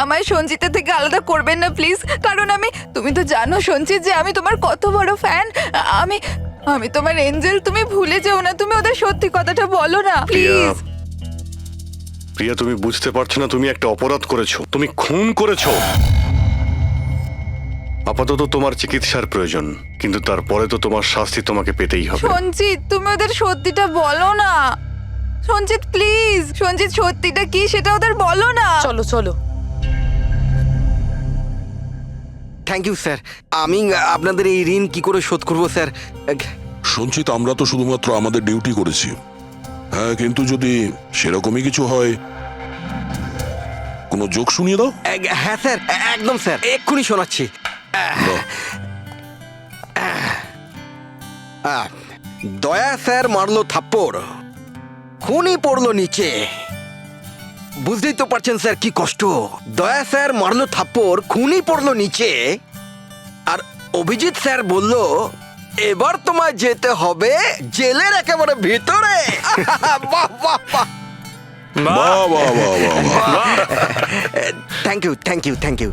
আমায় সঞ্চিতা থেকে আলাদা করবেন না প্লিজ। কারণ তুমি তো জানো সঞ্চিত যে আমি তোমার কত বড় ফ্যান। আমি তোমার এঞ্জেল, তুমি ভুলে যেও না। তুমি ওদের সত্যি কথাটা বলো না প্রিয়া, প্লিজ। প্রিয়া তুমি বুঝতে পারছো না, তুমি একটা অপরাধ করেছো, তুমি খুন করেছো। আপাতত তোমার চিকিৎসার প্রয়োজন, কিন্তু তারপরে তো তোমার শাস্তি তোমাকে পেতেই হবে। সঞ্চিত তুমি ওদের সত্যিটা বলো না। সঞ্চিত প্লিজ, সঞ্চিত সত্যিটা কি সেটা ওদের বলো না। চলো চলো। Thank you sir. আমি আপনাদের এই ঋণ কি করে শোধ করবো স্যার? সঞ্চিত, আমরা তো শুধুমাত্র আমাদের ডিউটি করেছি। হ্যাঁ, কিন্তু যদি সেরকমই কিছু হয় কোনো জোক শুনিয়ে দাও। হ্যাঁ স্যার, একদম স্যার, এক্ষুনি শোনাচ্ছি। দয়া স্যার মারলো থাপ্পড়, খুনি পড়লো নিচে। বুঝতেই তো পারছেন স্যার কি কষ্ট। দয়া স্যার মারলো থাপ্পড়, খুনি পড়লো নিচে, আর অভিজিৎ স্যার বলল এবার তোমায় যেতে হবে জেলের একেবারে ভিতরে। বাহ বাহ বাহ। বাহ বাহ বাহ বাহ বাহ। Thank you thank you thank you.